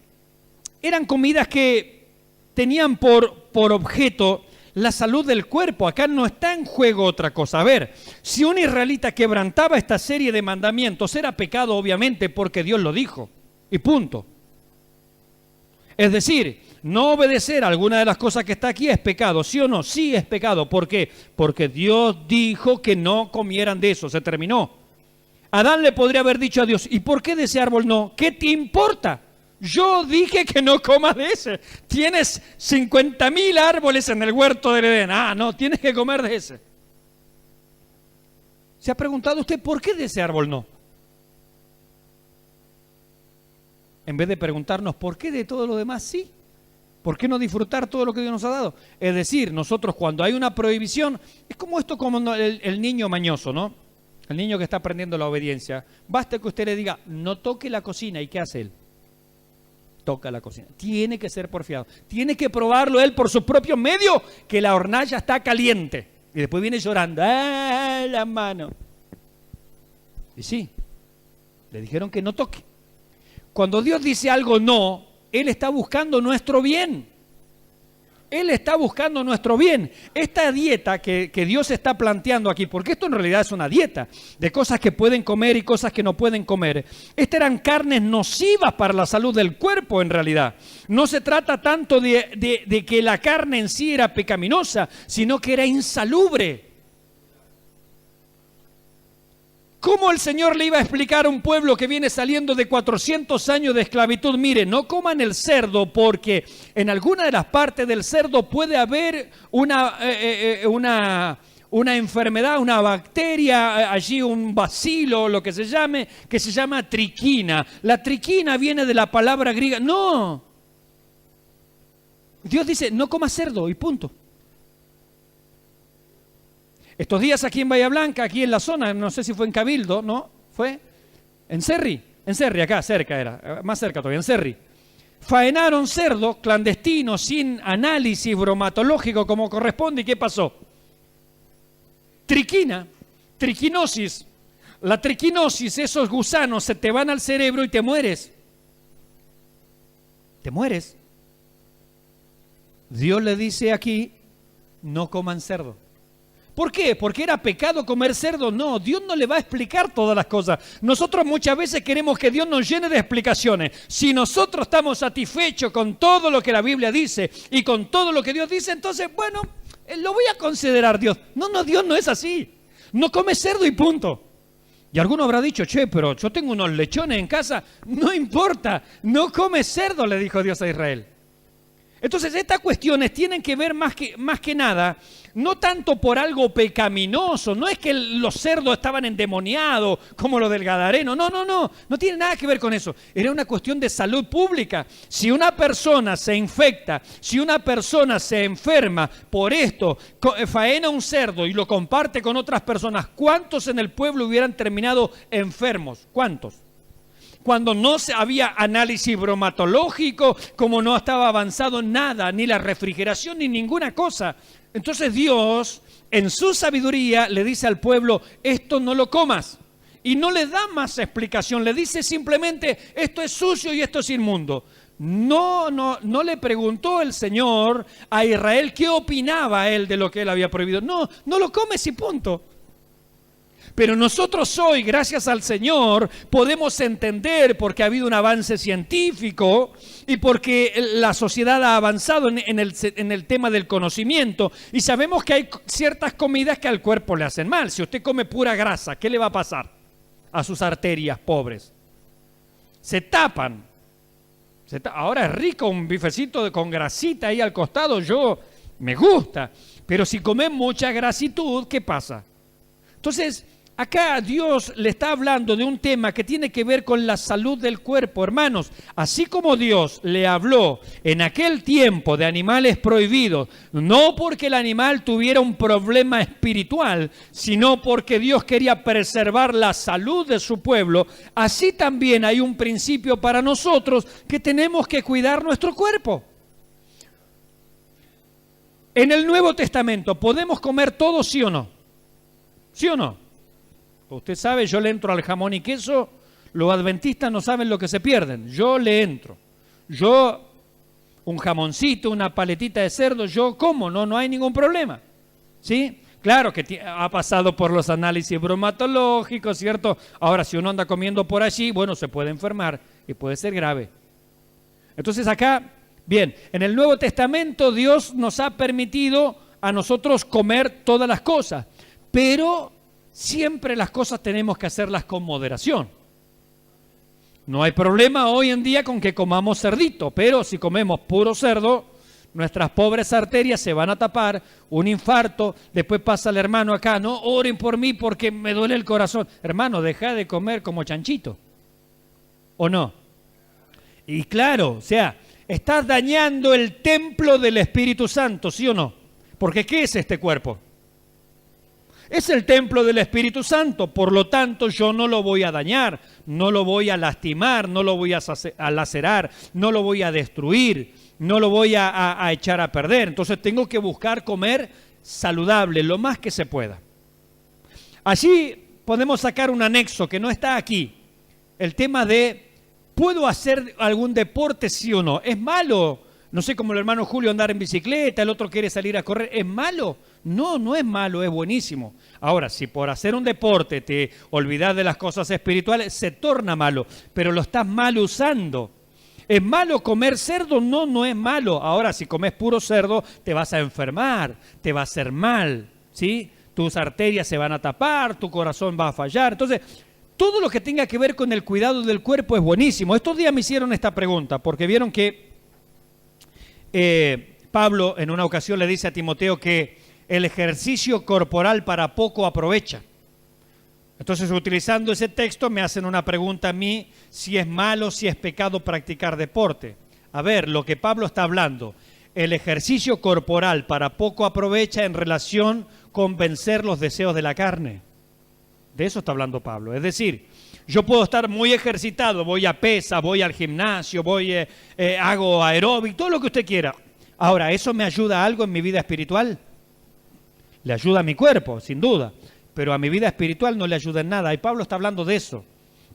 eran comidas que tenían por objeto la salud del cuerpo. Acá no está en juego otra cosa. A ver, si un israelita quebrantaba esta serie de mandamientos, era pecado obviamente porque Dios lo dijo. Y punto. Es decir, no obedecer a alguna de las cosas que está aquí es pecado, ¿sí o no? Sí es pecado. ¿Por qué? Porque Dios dijo que no comieran de eso. Se terminó. Adán le podría haber dicho a Dios, ¿y por qué de ese árbol no? ¿Qué te importa? Yo dije que no comas de ese. Tienes 50.000 árboles en el huerto del Edén. Ah, no, tienes que comer de ese. ¿Se ha preguntado usted por qué de ese árbol no? En vez de preguntarnos por qué de todo lo demás sí. ¿Por qué no disfrutar todo lo que Dios nos ha dado? Es decir, nosotros cuando hay una prohibición, es como esto, como el niño mañoso, ¿no? El niño que está aprendiendo la obediencia. Basta que usted le diga, no toque la cocina. ¿Y qué hace él? Toca la cocina. Tiene que ser porfiado. Tiene que probarlo él por su propio medio, que la hornalla está caliente. Y después viene llorando. ¡Ah, la mano! Y sí, le dijeron que no toque. Cuando Dios dice algo no, Él está buscando nuestro bien. Él está buscando nuestro bien. Esta dieta que Dios está planteando aquí, porque esto en realidad es una dieta de cosas que pueden comer y cosas que no pueden comer. Estas eran carnes nocivas para la salud del cuerpo en realidad. No se trata tanto de que la carne en sí era pecaminosa, sino que era insalubre. ¿Cómo el Señor le iba a explicar a un pueblo que viene saliendo de 400 años de esclavitud? Mire, no coman el cerdo porque en alguna de las partes del cerdo puede haber una enfermedad, una bacteria, allí un bacilo, lo que se llame, que se llama triquina. La triquina viene de la palabra griega. No. Dios dice, no comas cerdo y punto. Estos días aquí en Bahía Blanca, aquí en la zona, no sé si fue en Cabildo, ¿no? ¿Fue? En Cerri, acá cerca era, más cerca todavía, en Cerri. Faenaron cerdo clandestino, sin análisis bromatológico como corresponde. ¿Y qué pasó? Triquina, triquinosis. La triquinosis, esos gusanos se te van al cerebro y te mueres. Te mueres. Dios le dice aquí, no coman cerdo. ¿Por qué? ¿Porque era pecado comer cerdo? No, Dios no le va a explicar todas las cosas. Nosotros muchas veces queremos que Dios nos llene de explicaciones. Si nosotros estamos satisfechos con todo lo que la Biblia dice y con todo lo que Dios dice, entonces, bueno, lo voy a considerar Dios. No, Dios no es así. No come cerdo y punto. Y alguno habrá dicho, che, pero yo tengo unos lechones en casa. No importa, no come cerdo, le dijo Dios a Israel. Entonces, estas cuestiones tienen que ver más que nada, no tanto por algo pecaminoso, no es que los cerdos estaban endemoniados como lo del Gadareno, no tiene nada que ver con eso. Era una cuestión de salud pública. Si una persona se infecta, si una persona se enferma por esto, faena un cerdo y lo comparte con otras personas, ¿cuántos en el pueblo hubieran terminado enfermos? ¿Cuántos? Cuando no había análisis bromatológico, como no estaba avanzado nada, ni la refrigeración, ni ninguna cosa. Entonces Dios, en su sabiduría, le dice al pueblo, esto no lo comas. Y no le da más explicación, le dice simplemente, esto es sucio y esto es inmundo. No le preguntó el Señor a Israel qué opinaba él de lo que él había prohibido. No lo comes y punto. Pero nosotros hoy, gracias al Señor, podemos entender porque ha habido un avance científico y porque la sociedad ha avanzado en el tema del conocimiento y sabemos que hay ciertas comidas que al cuerpo le hacen mal. Si usted come pura grasa, ¿qué le va a pasar a sus arterias pobres? Se tapan. Ahora es rico un bifecito con grasita ahí al costado, me gusta. Pero si comes mucha grasitud, ¿qué pasa? Entonces, acá Dios le está hablando de un tema que tiene que ver con la salud del cuerpo. Hermanos, así como Dios le habló en aquel tiempo de animales prohibidos, no porque el animal tuviera un problema espiritual, sino porque Dios quería preservar la salud de su pueblo, así también hay un principio para nosotros que tenemos que cuidar nuestro cuerpo. En el Nuevo Testamento, ¿podemos comer todo, sí o no? ¿Sí o no? Usted sabe, yo le entro al jamón y queso, los adventistas no saben lo que se pierden, yo le entro. Yo, un jamoncito, una paletita de cerdo, yo como, no hay ningún problema. ¿Sí? Claro que ha pasado por los análisis bromatológicos, ¿cierto? Ahora, si uno anda comiendo por allí, bueno, se puede enfermar y puede ser grave. Entonces acá, bien, en el Nuevo Testamento Dios nos ha permitido a nosotros comer todas las cosas, pero siempre las cosas tenemos que hacerlas con moderación. No hay problema hoy en día con que comamos cerdito, pero si comemos puro cerdo, nuestras pobres arterias se van a tapar, un infarto, después pasa el hermano acá, no, oren por mí porque me duele el corazón. Hermano, deja de comer como chanchito, ¿o no? Y claro, o sea, estás dañando el templo del Espíritu Santo, ¿sí o no? Porque ¿qué es este cuerpo? Es el templo del Espíritu Santo, por lo tanto yo no lo voy a dañar, no lo voy a lastimar, no lo voy a lacerar, no lo voy a destruir, no lo voy a echar a perder. Entonces tengo que buscar comer saludable lo más que se pueda. Allí podemos sacar un anexo que no está aquí, el tema de ¿puedo hacer algún deporte sí o no? ¿Es malo? No sé, como el hermano Julio andar en bicicleta, el otro quiere salir a correr. ¿Es malo? No, no es malo, es buenísimo. Ahora, si por hacer un deporte te olvidas de las cosas espirituales, se torna malo, pero lo estás mal usando. ¿Es malo comer cerdo? No, no es malo. Ahora, si comes puro cerdo, te vas a enfermar, te va a hacer mal, ¿sí? Tus arterias se van a tapar, tu corazón va a fallar. Entonces, todo lo que tenga que ver con el cuidado del cuerpo es buenísimo. Estos días me hicieron esta pregunta, porque vieron que Pablo en una ocasión le dice a Timoteo que el ejercicio corporal para poco aprovecha. Entonces, utilizando ese texto, me hacen una pregunta a mí, si es malo, si es pecado practicar deporte. A ver, lo que Pablo está hablando, el ejercicio corporal para poco aprovecha en relación con vencer los deseos de la carne. De eso está hablando Pablo. Es decir, yo puedo estar muy ejercitado, voy a pesa, voy al gimnasio, hago aeróbic, todo lo que usted quiera. Ahora, ¿eso me ayuda a algo en mi vida espiritual? Le ayuda a mi cuerpo, sin duda, pero a mi vida espiritual no le ayuda en nada. Y Pablo está hablando de eso,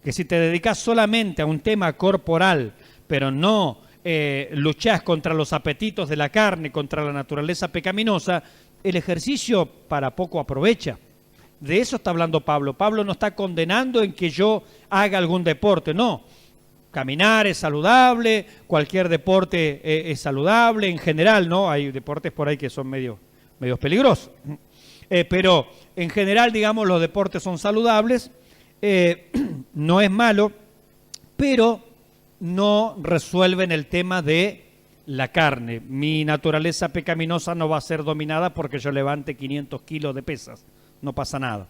que si te dedicas solamente a un tema corporal, pero no luchas contra los apetitos de la carne, contra la naturaleza pecaminosa, el ejercicio para poco aprovecha. De eso está hablando Pablo. Pablo no está condenando en que yo haga algún deporte, no. Caminar es saludable, cualquier deporte es saludable, en general, ¿no? Hay deportes por ahí que son medio peligrosos. Pero en general, digamos, los deportes son saludables, no es malo, pero no resuelven el tema de la carne. Mi naturaleza pecaminosa no va a ser dominada porque yo levante 500 kilos de pesas, no pasa nada.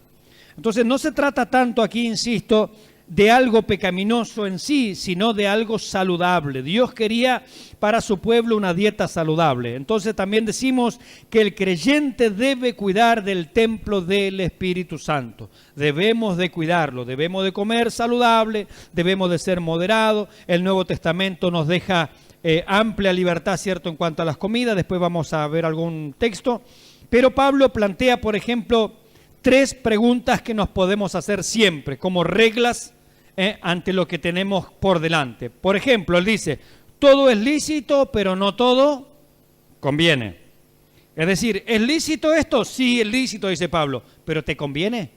Entonces no se trata tanto aquí, insisto, de algo pecaminoso en sí, sino de algo saludable. Dios quería para su pueblo una dieta saludable. Entonces también decimos que el creyente debe cuidar del templo del Espíritu Santo. Debemos de cuidarlo, debemos de comer saludable, debemos de ser moderados. El Nuevo Testamento nos deja amplia libertad, ¿cierto?, en cuanto a las comidas. Después vamos a ver algún texto. Pero Pablo plantea, por ejemplo, 3 preguntas que nos podemos hacer siempre como reglas ante lo que tenemos por delante. Por ejemplo, él dice, todo es lícito, pero no todo conviene. Es decir, ¿es lícito esto? Sí, es lícito, dice Pablo, pero ¿te conviene?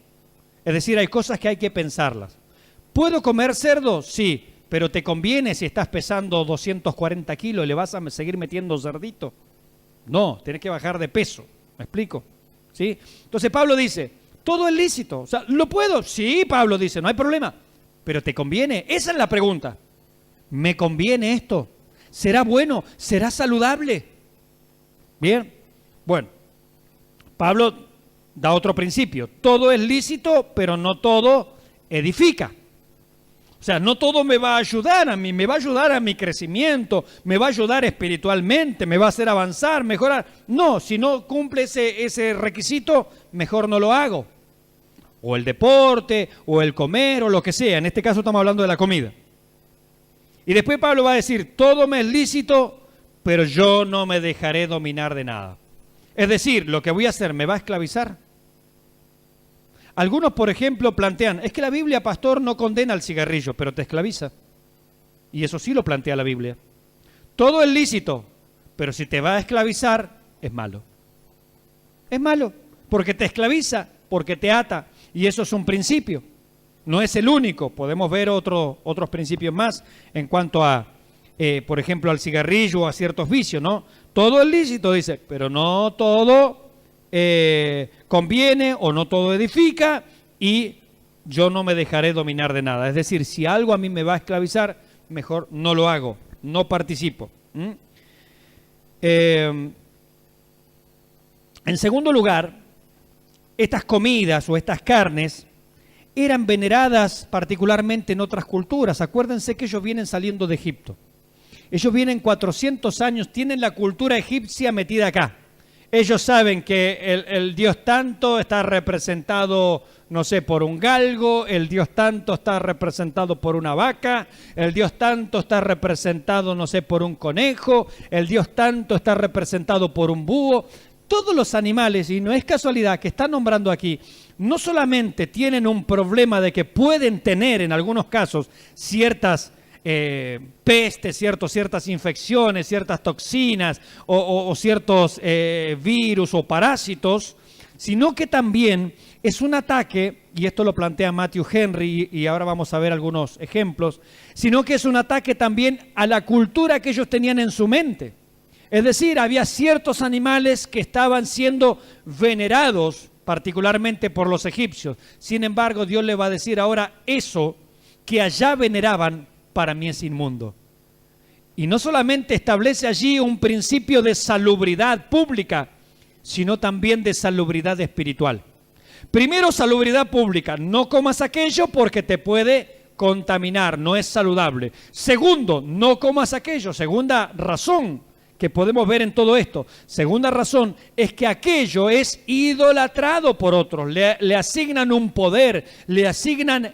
Es decir, hay cosas que hay que pensarlas. ¿Puedo comer cerdo? Sí, pero ¿te conviene si estás pesando 240 kilos y le vas a seguir metiendo cerdito? No, tienes que bajar de peso. ¿Me explico? ¿Sí? Entonces Pablo dice, todo es lícito. O sea, ¿lo puedo? Sí, Pablo dice, no hay problema. ¿Pero te conviene? Esa es la pregunta. ¿Me conviene esto? ¿Será bueno? ¿Será saludable? Bien, bueno, Pablo da otro principio. Todo es lícito, pero no todo edifica. O sea, no todo me va a ayudar a mí, me va a ayudar a mi crecimiento, me va a ayudar espiritualmente, me va a hacer avanzar, mejorar. No, si no cumple ese requisito, mejor no lo hago. O el deporte, o el comer, o lo que sea. En este caso estamos hablando de la comida. Y después Pablo va a decir, todo me es lícito, pero yo no me dejaré dominar de nada. Es decir, lo que voy a hacer, ¿me va a esclavizar? Algunos, por ejemplo, plantean, es que la Biblia, pastor, no condena al cigarrillo, pero te esclaviza. Y eso sí lo plantea la Biblia. Todo es lícito, pero si te va a esclavizar, es malo. Es malo, porque te esclaviza, porque te ata, y eso es un principio. No es el único, podemos ver otros principios más en cuanto a, por ejemplo, al cigarrillo o a ciertos vicios, ¿no? Todo es lícito, dice, pero no todo conviene o no todo edifica, y yo no me dejaré dominar de nada. Es decir, si algo a mí me va a esclavizar, mejor no lo hago, no participo. En segundo lugar, estas comidas o estas carnes eran veneradas particularmente en otras culturas. Acuérdense que ellos vienen saliendo de Egipto. Ellos vienen 400 años, tienen la cultura egipcia metida acá. Ellos saben que el dios tanto está representado, no sé, por un galgo, el dios tanto está representado por una vaca, el dios tanto está representado, no sé, por un conejo, el dios tanto está representado por un búho. Todos los animales, y no es casualidad que están nombrando aquí, no solamente tienen un problema de que pueden tener en algunos casos ciertas pestes, ciertas infecciones, ciertas toxinas o ciertos virus o parásitos, sino que también es un ataque, y esto lo plantea Matthew Henry, y ahora vamos a ver algunos ejemplos, sino que es un ataque también a la cultura que ellos tenían en su mente. Es decir, había ciertos animales que estaban siendo venerados particularmente por los egipcios. Sin embargo, Dios le va a decir ahora, eso que allá veneraban, para mí es inmundo. Y no solamente establece allí un principio de salubridad pública, sino también de salubridad espiritual. Primero, salubridad pública, no comas aquello porque te puede contaminar, no es saludable. Segundo, no comas aquello. Segunda razón que podemos ver en todo esto. Segunda razón es que aquello es idolatrado por otros, le asignan un poder, le asignan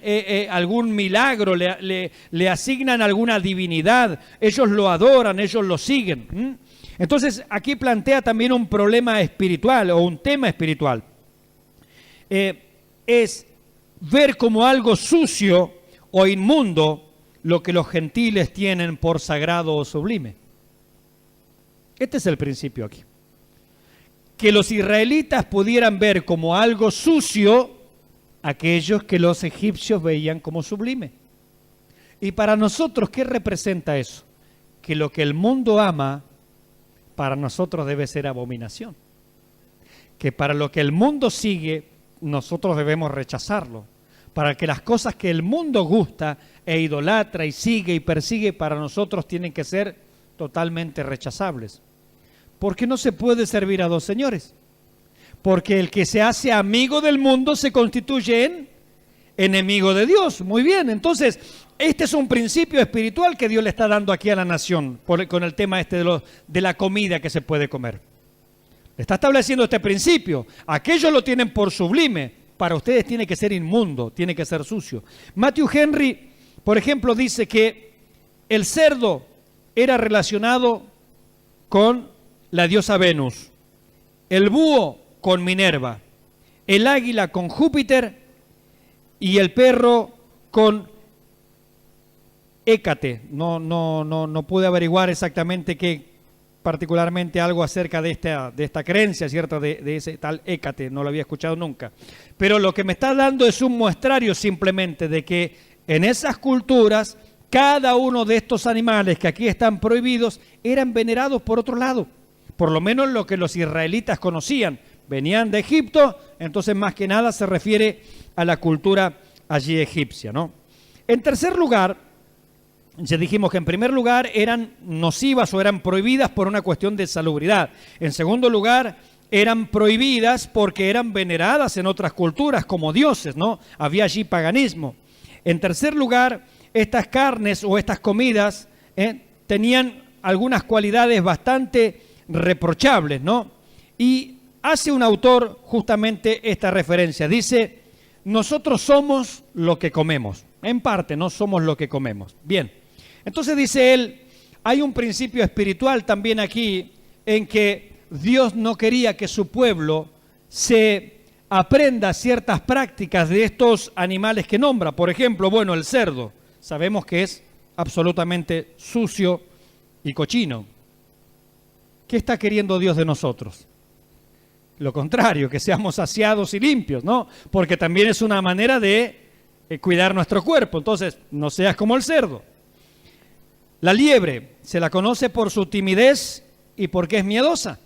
algún milagro, le asignan alguna divinidad, ellos lo adoran, ellos lo siguen. Entonces aquí plantea también un problema espiritual o un tema espiritual. Es ver como algo sucio o inmundo lo que los gentiles tienen por sagrado o sublime. Este es el principio aquí. Que los israelitas pudieran ver como algo sucio aquellos que los egipcios veían como sublime. Y para nosotros, ¿qué representa eso? Que lo que el mundo ama, para nosotros debe ser abominación. Que para lo que el mundo sigue, nosotros debemos rechazarlo. Para que las cosas que el mundo gusta e idolatra y sigue y persigue, para nosotros tienen que ser totalmente rechazables. Porque no se puede servir a dos señores. Porque el que se hace amigo del mundo se constituye en enemigo de Dios. Muy bien, entonces este es un principio espiritual que Dios le está dando aquí a la nación con el tema de la comida que se puede comer. Le está estableciendo este principio. Aquellos lo tienen por sublime. Para ustedes tiene que ser inmundo, tiene que ser sucio. Matthew Henry, por ejemplo, dice que el cerdo era relacionado con la diosa Venus, el búho con Minerva, el águila con Júpiter y el perro con Hécate. No pude averiguar exactamente qué, particularmente algo acerca de esta creencia, ¿cierto? De ese tal Hécate, no lo había escuchado nunca. Pero lo que me está dando es un muestrario simplemente de que en esas culturas cada uno de estos animales que aquí están prohibidos eran venerados por otro lado. Por lo menos lo que los israelitas conocían. Venían de Egipto, entonces más que nada se refiere a la cultura allí egipcia, ¿no? En tercer lugar, ya dijimos que en primer lugar eran nocivas o eran prohibidas por una cuestión de salubridad. En segundo lugar, eran prohibidas porque eran veneradas en otras culturas como dioses, ¿no? Había allí paganismo. En tercer lugar, estas carnes o estas comidas tenían algunas cualidades bastante reprochables, ¿no? Y hace un autor justamente esta referencia. Dice, nosotros somos lo que comemos. En parte, no somos lo que comemos. Bien, entonces dice él, hay un principio espiritual también aquí en que Dios no quería que su pueblo se aprenda ciertas prácticas de estos animales que nombra. Por ejemplo, bueno, el cerdo. Sabemos que es absolutamente sucio y cochino. ¿Qué está queriendo Dios de nosotros? Lo contrario, que seamos saciados y limpios, ¿no? Porque también es una manera de cuidar nuestro cuerpo. Entonces, no seas como el cerdo. La liebre se la conoce por su timidez y porque es miedosa.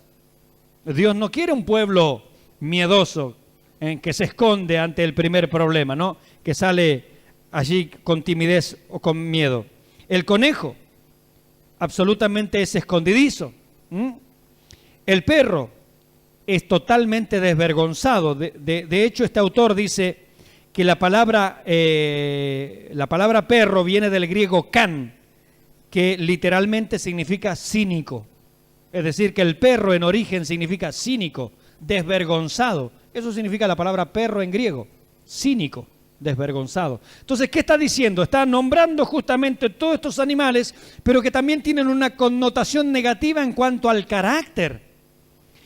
Dios no quiere un pueblo miedoso, que se esconde ante el primer problema, ¿no? Que sale allí con timidez o con miedo. El conejo absolutamente es escondidizo. El perro es totalmente desvergonzado. De hecho, este autor dice que la palabra perro viene del griego kan, que literalmente significa cínico. Es decir, que el perro en origen significa cínico, desvergonzado. Eso significa la palabra perro en griego, cínico, desvergonzado. Entonces, ¿qué está diciendo? Está nombrando justamente todos estos animales, pero que también tienen una connotación negativa en cuanto al carácter.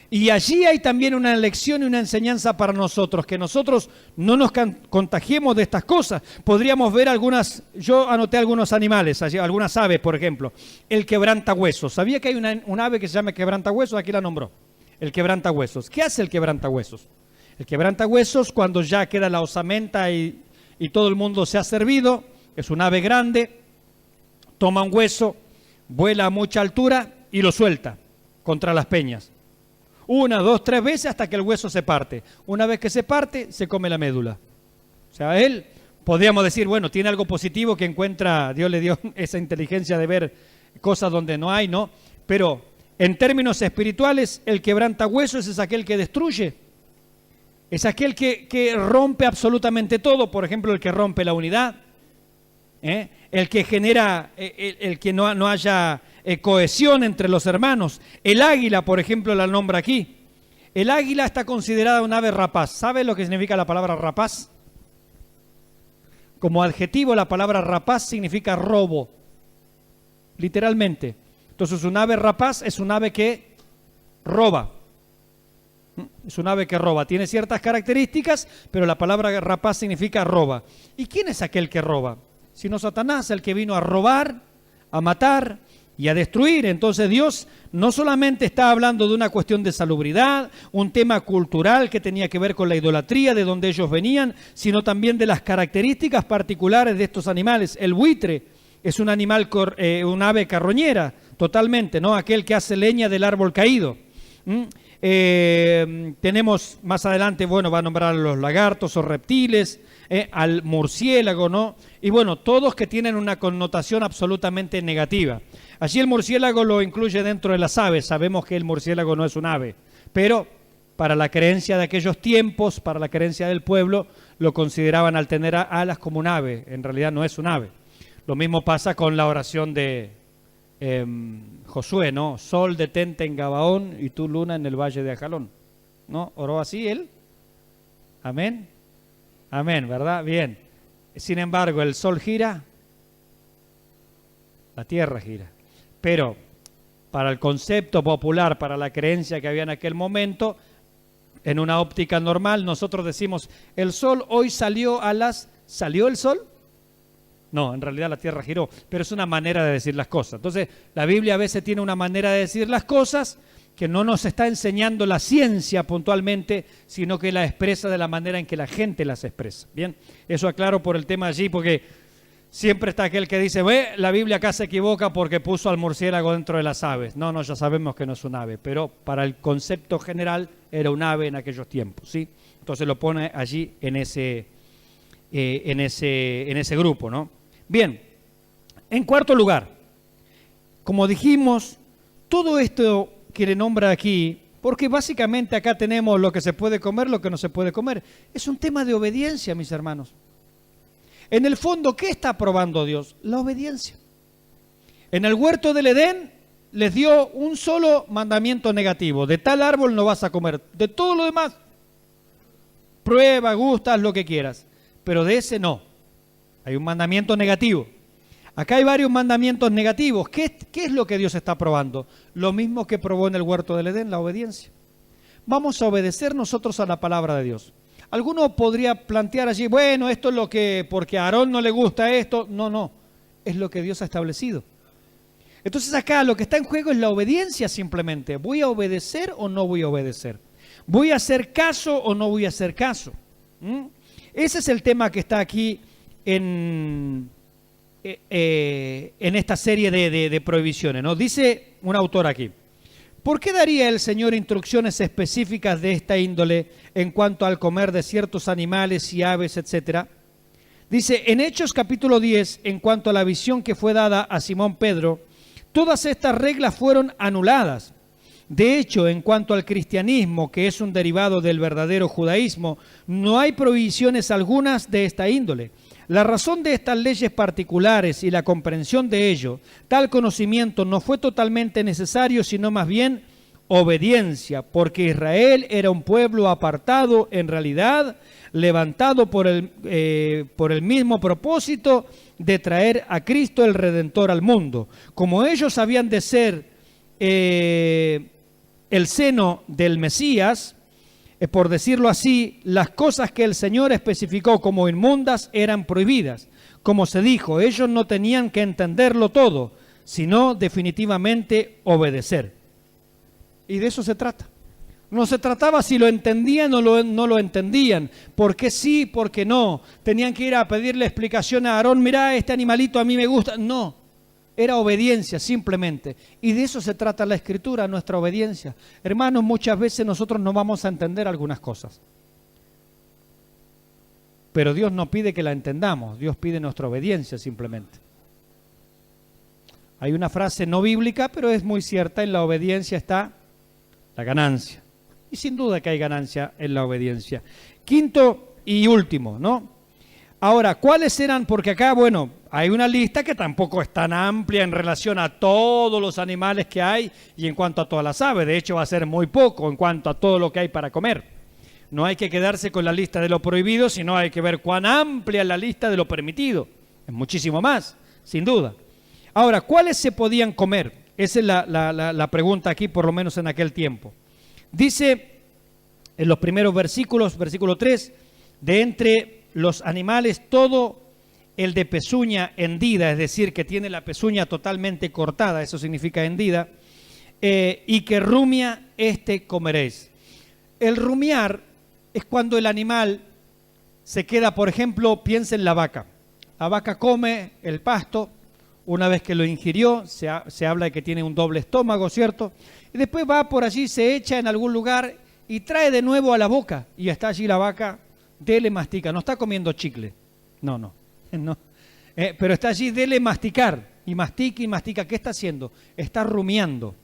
Y allí hay también una lección y una enseñanza para nosotros, que nosotros no nos contagiemos de estas cosas. Podríamos ver algunas, yo anoté algunos animales, algunas aves, por ejemplo. El quebrantahuesos. ¿Sabía que hay un ave que se llama quebrantahuesos? Aquí la nombró. El quebrantahuesos. ¿Qué hace el quebrantahuesos? El quebrantahuesos, cuando ya queda la osamenta y todo el mundo se ha servido, es un ave grande, toma un hueso, vuela a mucha altura y lo suelta contra las peñas. 1, 2, 3 veces hasta que el hueso se parte. Una vez que se parte, se come la médula. O sea, él, podríamos decir, bueno, tiene algo positivo que encuentra, Dios le dio esa inteligencia de ver cosas donde no hay, ¿no? Pero en términos espirituales, el quebrantahuesos es aquel que destruye. Es aquel que rompe absolutamente todo. Por ejemplo, el que rompe la unidad. El que genera, el que no haya cohesión entre los hermanos. El águila, por ejemplo, la nombra aquí. El águila está considerada un ave rapaz. ¿Sabe lo que significa la palabra rapaz? Como adjetivo, la palabra rapaz significa robo, literalmente. Entonces, un ave rapaz es un ave que roba. Es un ave que roba. Tiene ciertas características, pero la palabra rapaz significa roba. ¿Y quién es aquel que roba? Sino Satanás, el que vino a robar, a matar y a destruir. Entonces Dios no solamente está hablando de una cuestión de salubridad, un tema cultural que tenía que ver con la idolatría, de donde ellos venían, sino también de las características particulares de estos animales. El buitre es un animal, un ave carroñera, totalmente, ¿no? Aquel que hace leña del árbol caído. Tenemos más adelante, bueno, va a nombrar a los lagartos o reptiles, al murciélago, ¿no? Y bueno, todos que tienen una connotación absolutamente negativa. Allí el murciélago lo incluye dentro de las aves. Sabemos que el murciélago no es un ave, pero para la creencia de aquellos tiempos, para la creencia del pueblo, lo consideraban al tener alas como un ave. En realidad no es un ave. Lo mismo pasa con la oración de Josué, ¿no? Sol detente en Gabaón y tú luna en el valle de Ajalón, ¿no? ¿Oró así él? Amén. Amén, ¿verdad? Bien. Sin embargo, el sol gira, la tierra gira. Pero para el concepto popular, para la creencia que había en aquel momento, en una óptica normal, nosotros decimos, el sol hoy salió ¿salió el sol? No, en realidad la tierra giró, pero es una manera de decir las cosas. Entonces, la Biblia a veces tiene una manera de decir las cosas que no nos está enseñando la ciencia puntualmente, sino que la expresa de la manera en que la gente las expresa. Bien, eso aclaro por el tema allí, porque siempre está aquel que dice, la Biblia acá se equivoca porque puso al murciélago dentro de las aves. No, ya sabemos que no es un ave, pero para el concepto general era un ave en aquellos tiempos, ¿sí? Entonces lo pone allí en ese grupo, ¿no? Bien, en cuarto lugar, como dijimos, todo esto que le nombra aquí, porque básicamente acá tenemos lo que se puede comer, lo que no se puede comer. Es un tema de obediencia, mis hermanos. En el fondo, ¿qué está probando Dios? La obediencia. En el huerto del Edén les dio un solo mandamiento negativo: de tal árbol no vas a comer, de todo lo demás prueba, gusta, haz lo que quieras, pero de ese no. Hay un mandamiento negativo. Acá hay varios mandamientos negativos. ¿Qué es lo que Dios está probando? Lo mismo que probó en el huerto del Edén, la obediencia. Vamos a obedecer nosotros a la palabra de Dios. Alguno podría plantear allí, bueno, esto es lo que, porque a Aarón no le gusta esto. No, no, es lo que Dios ha establecido. Entonces acá lo que está en juego es la obediencia simplemente. ¿Voy a obedecer o no voy a obedecer? ¿Voy a hacer caso o no voy a hacer caso? Ese es el tema que está aquí en esta serie de prohibiciones, ¿no? Dice un autor aquí: ¿por qué daría el Señor instrucciones específicas de esta índole en cuanto al comer de ciertos animales y aves, etcétera? Dice, en Hechos capítulo 10, en cuanto a la visión que fue dada a Simón Pedro, todas estas reglas fueron anuladas. De hecho, en cuanto al cristianismo, que es un derivado del verdadero judaísmo, no hay prohibiciones algunas de esta índole. La razón de estas leyes particulares y la comprensión de ello, tal conocimiento no fue totalmente necesario, sino más bien obediencia, porque Israel era un pueblo apartado, en realidad, levantado por el mismo propósito de traer a Cristo el Redentor al mundo. Como ellos habían de ser el seno del Mesías, por decirlo así, las cosas que el Señor especificó como inmundas eran prohibidas. Como se dijo, ellos no tenían que entenderlo todo, sino definitivamente obedecer. Y de eso se trata. No se trataba si lo entendían o no lo entendían, por qué sí, por qué no. Tenían que ir a pedirle explicación a Aarón, mirá, este animalito a mí me gusta. No, era obediencia simplemente. Y de eso se trata la Escritura, nuestra obediencia. Hermanos, muchas veces nosotros no vamos a entender algunas cosas. Pero Dios no pide que la entendamos, Dios pide nuestra obediencia simplemente. Hay una frase no bíblica, pero es muy cierta: en la obediencia está la ganancia. Y sin duda que hay ganancia en la obediencia. Quinto y último, ¿no? Ahora, ¿cuáles eran? Porque acá, bueno, hay una lista que tampoco es tan amplia en relación a todos los animales que hay y en cuanto a todas las aves. De hecho, va a ser muy poco en cuanto a todo lo que hay para comer. No hay que quedarse con la lista de lo prohibido, sino hay que ver cuán amplia es la lista de lo permitido. Es muchísimo más, sin duda. Ahora, ¿cuáles se podían comer? Esa es la pregunta aquí, por lo menos en aquel tiempo. Dice en los primeros versículos, versículo 3, de entre los animales todo el de pezuña hendida, es decir, que tiene la pezuña totalmente cortada, eso significa hendida, y que rumia comeréis. El rumiar es cuando el animal se queda, por ejemplo, piensa en la vaca. La vaca come el pasto, una vez que lo ingirió, se habla de que tiene un doble estómago, ¿cierto? Y después va por allí, se echa en algún lugar y trae de nuevo a la boca, y está allí la vaca, dele mastica, no está comiendo chicle, no. Pero está allí, dele masticar, y mastica, ¿qué está haciendo? Está rumiando,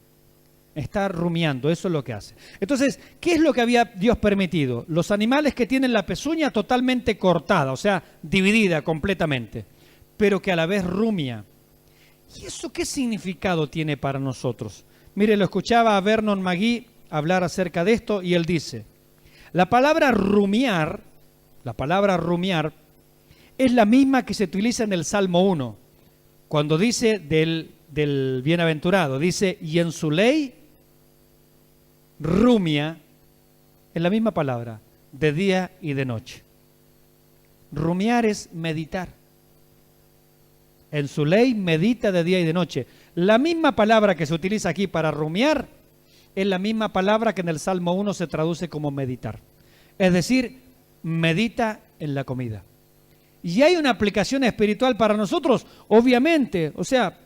eso es lo que hace. Entonces, ¿qué es lo que había Dios permitido? Los animales que tienen la pezuña totalmente cortada, o sea, dividida completamente, pero que a la vez rumia. ¿Y eso qué significado tiene para nosotros? Mire, lo escuchaba a Vernon McGee hablar acerca de esto y él dice, la palabra rumiar es la misma que se utiliza en el Salmo 1, cuando dice del bienaventurado, dice, y en su ley rumia, es la misma palabra, de día y de noche. Rumiar es meditar. En su ley medita de día y de noche. La misma palabra que se utiliza aquí para rumiar es la misma palabra que en el Salmo 1 se traduce como meditar. Es decir, medita en la comida. ¿Y hay una aplicación espiritual para nosotros? Obviamente. O sea,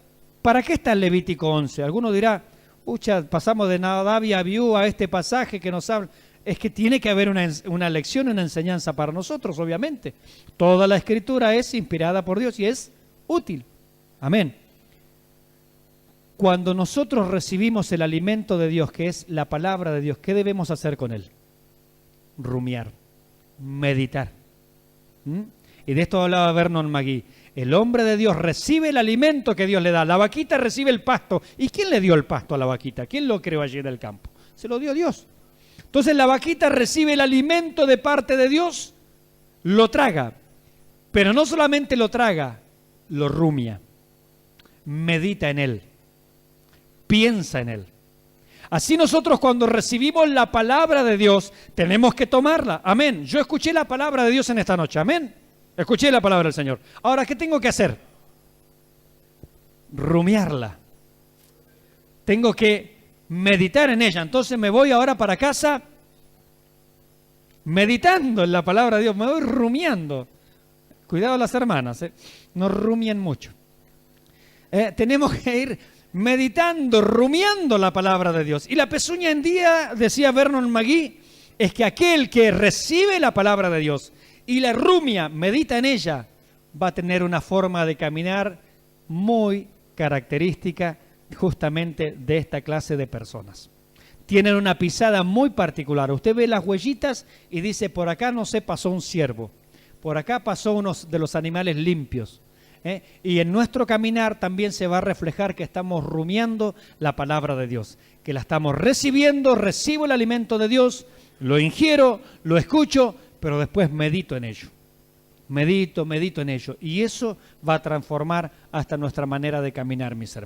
¿para qué está el Levítico 11? Alguno dirá, pucha, pasamos de Nadab y Abiú a este pasaje que nos habla. Es que tiene que haber una lección, una enseñanza para nosotros, obviamente. Toda la Escritura es inspirada por Dios y es útil. Amén. Cuando nosotros recibimos el alimento de Dios, que es la palabra de Dios, ¿qué debemos hacer con él? Rumiar, meditar. Y de esto hablaba Vernon McGee. El hombre de Dios recibe el alimento que Dios le da. La vaquita recibe el pasto. ¿Y quién le dio el pasto a la vaquita? ¿Quién lo creó allí en el campo? Se lo dio Dios. Entonces la vaquita recibe el alimento de parte de Dios, lo traga. Pero no solamente lo traga, lo rumia. Medita en él. Piensa en él. Así nosotros cuando recibimos la palabra de Dios, tenemos que tomarla. Amén. Yo escuché la palabra de Dios en esta noche. Amén. Escuché la palabra del Señor. Ahora, ¿qué tengo que hacer? Rumiarla. Tengo que meditar en ella. Entonces me voy ahora para casa meditando en la palabra de Dios. Me voy rumiando. Cuidado las hermanas, no rumien mucho. Tenemos que ir meditando, rumiando la palabra de Dios. Y la pezuña en día, decía Vernon McGee, es que aquel que recibe la palabra de Dios y la rumia, medita en ella, va a tener una forma de caminar muy característica justamente de esta clase de personas. Tienen una pisada muy particular. Usted ve las huellitas y dice, por acá no se pasó un ciervo, por acá pasó uno de los animales limpios. Y en nuestro caminar también se va a reflejar que estamos rumiando la palabra de Dios, que la estamos recibiendo, recibo el alimento de Dios, lo ingiero, lo escucho, pero después medito en ello. Medito en ello. Y eso va a transformar hasta nuestra manera de caminar, mis hermanos.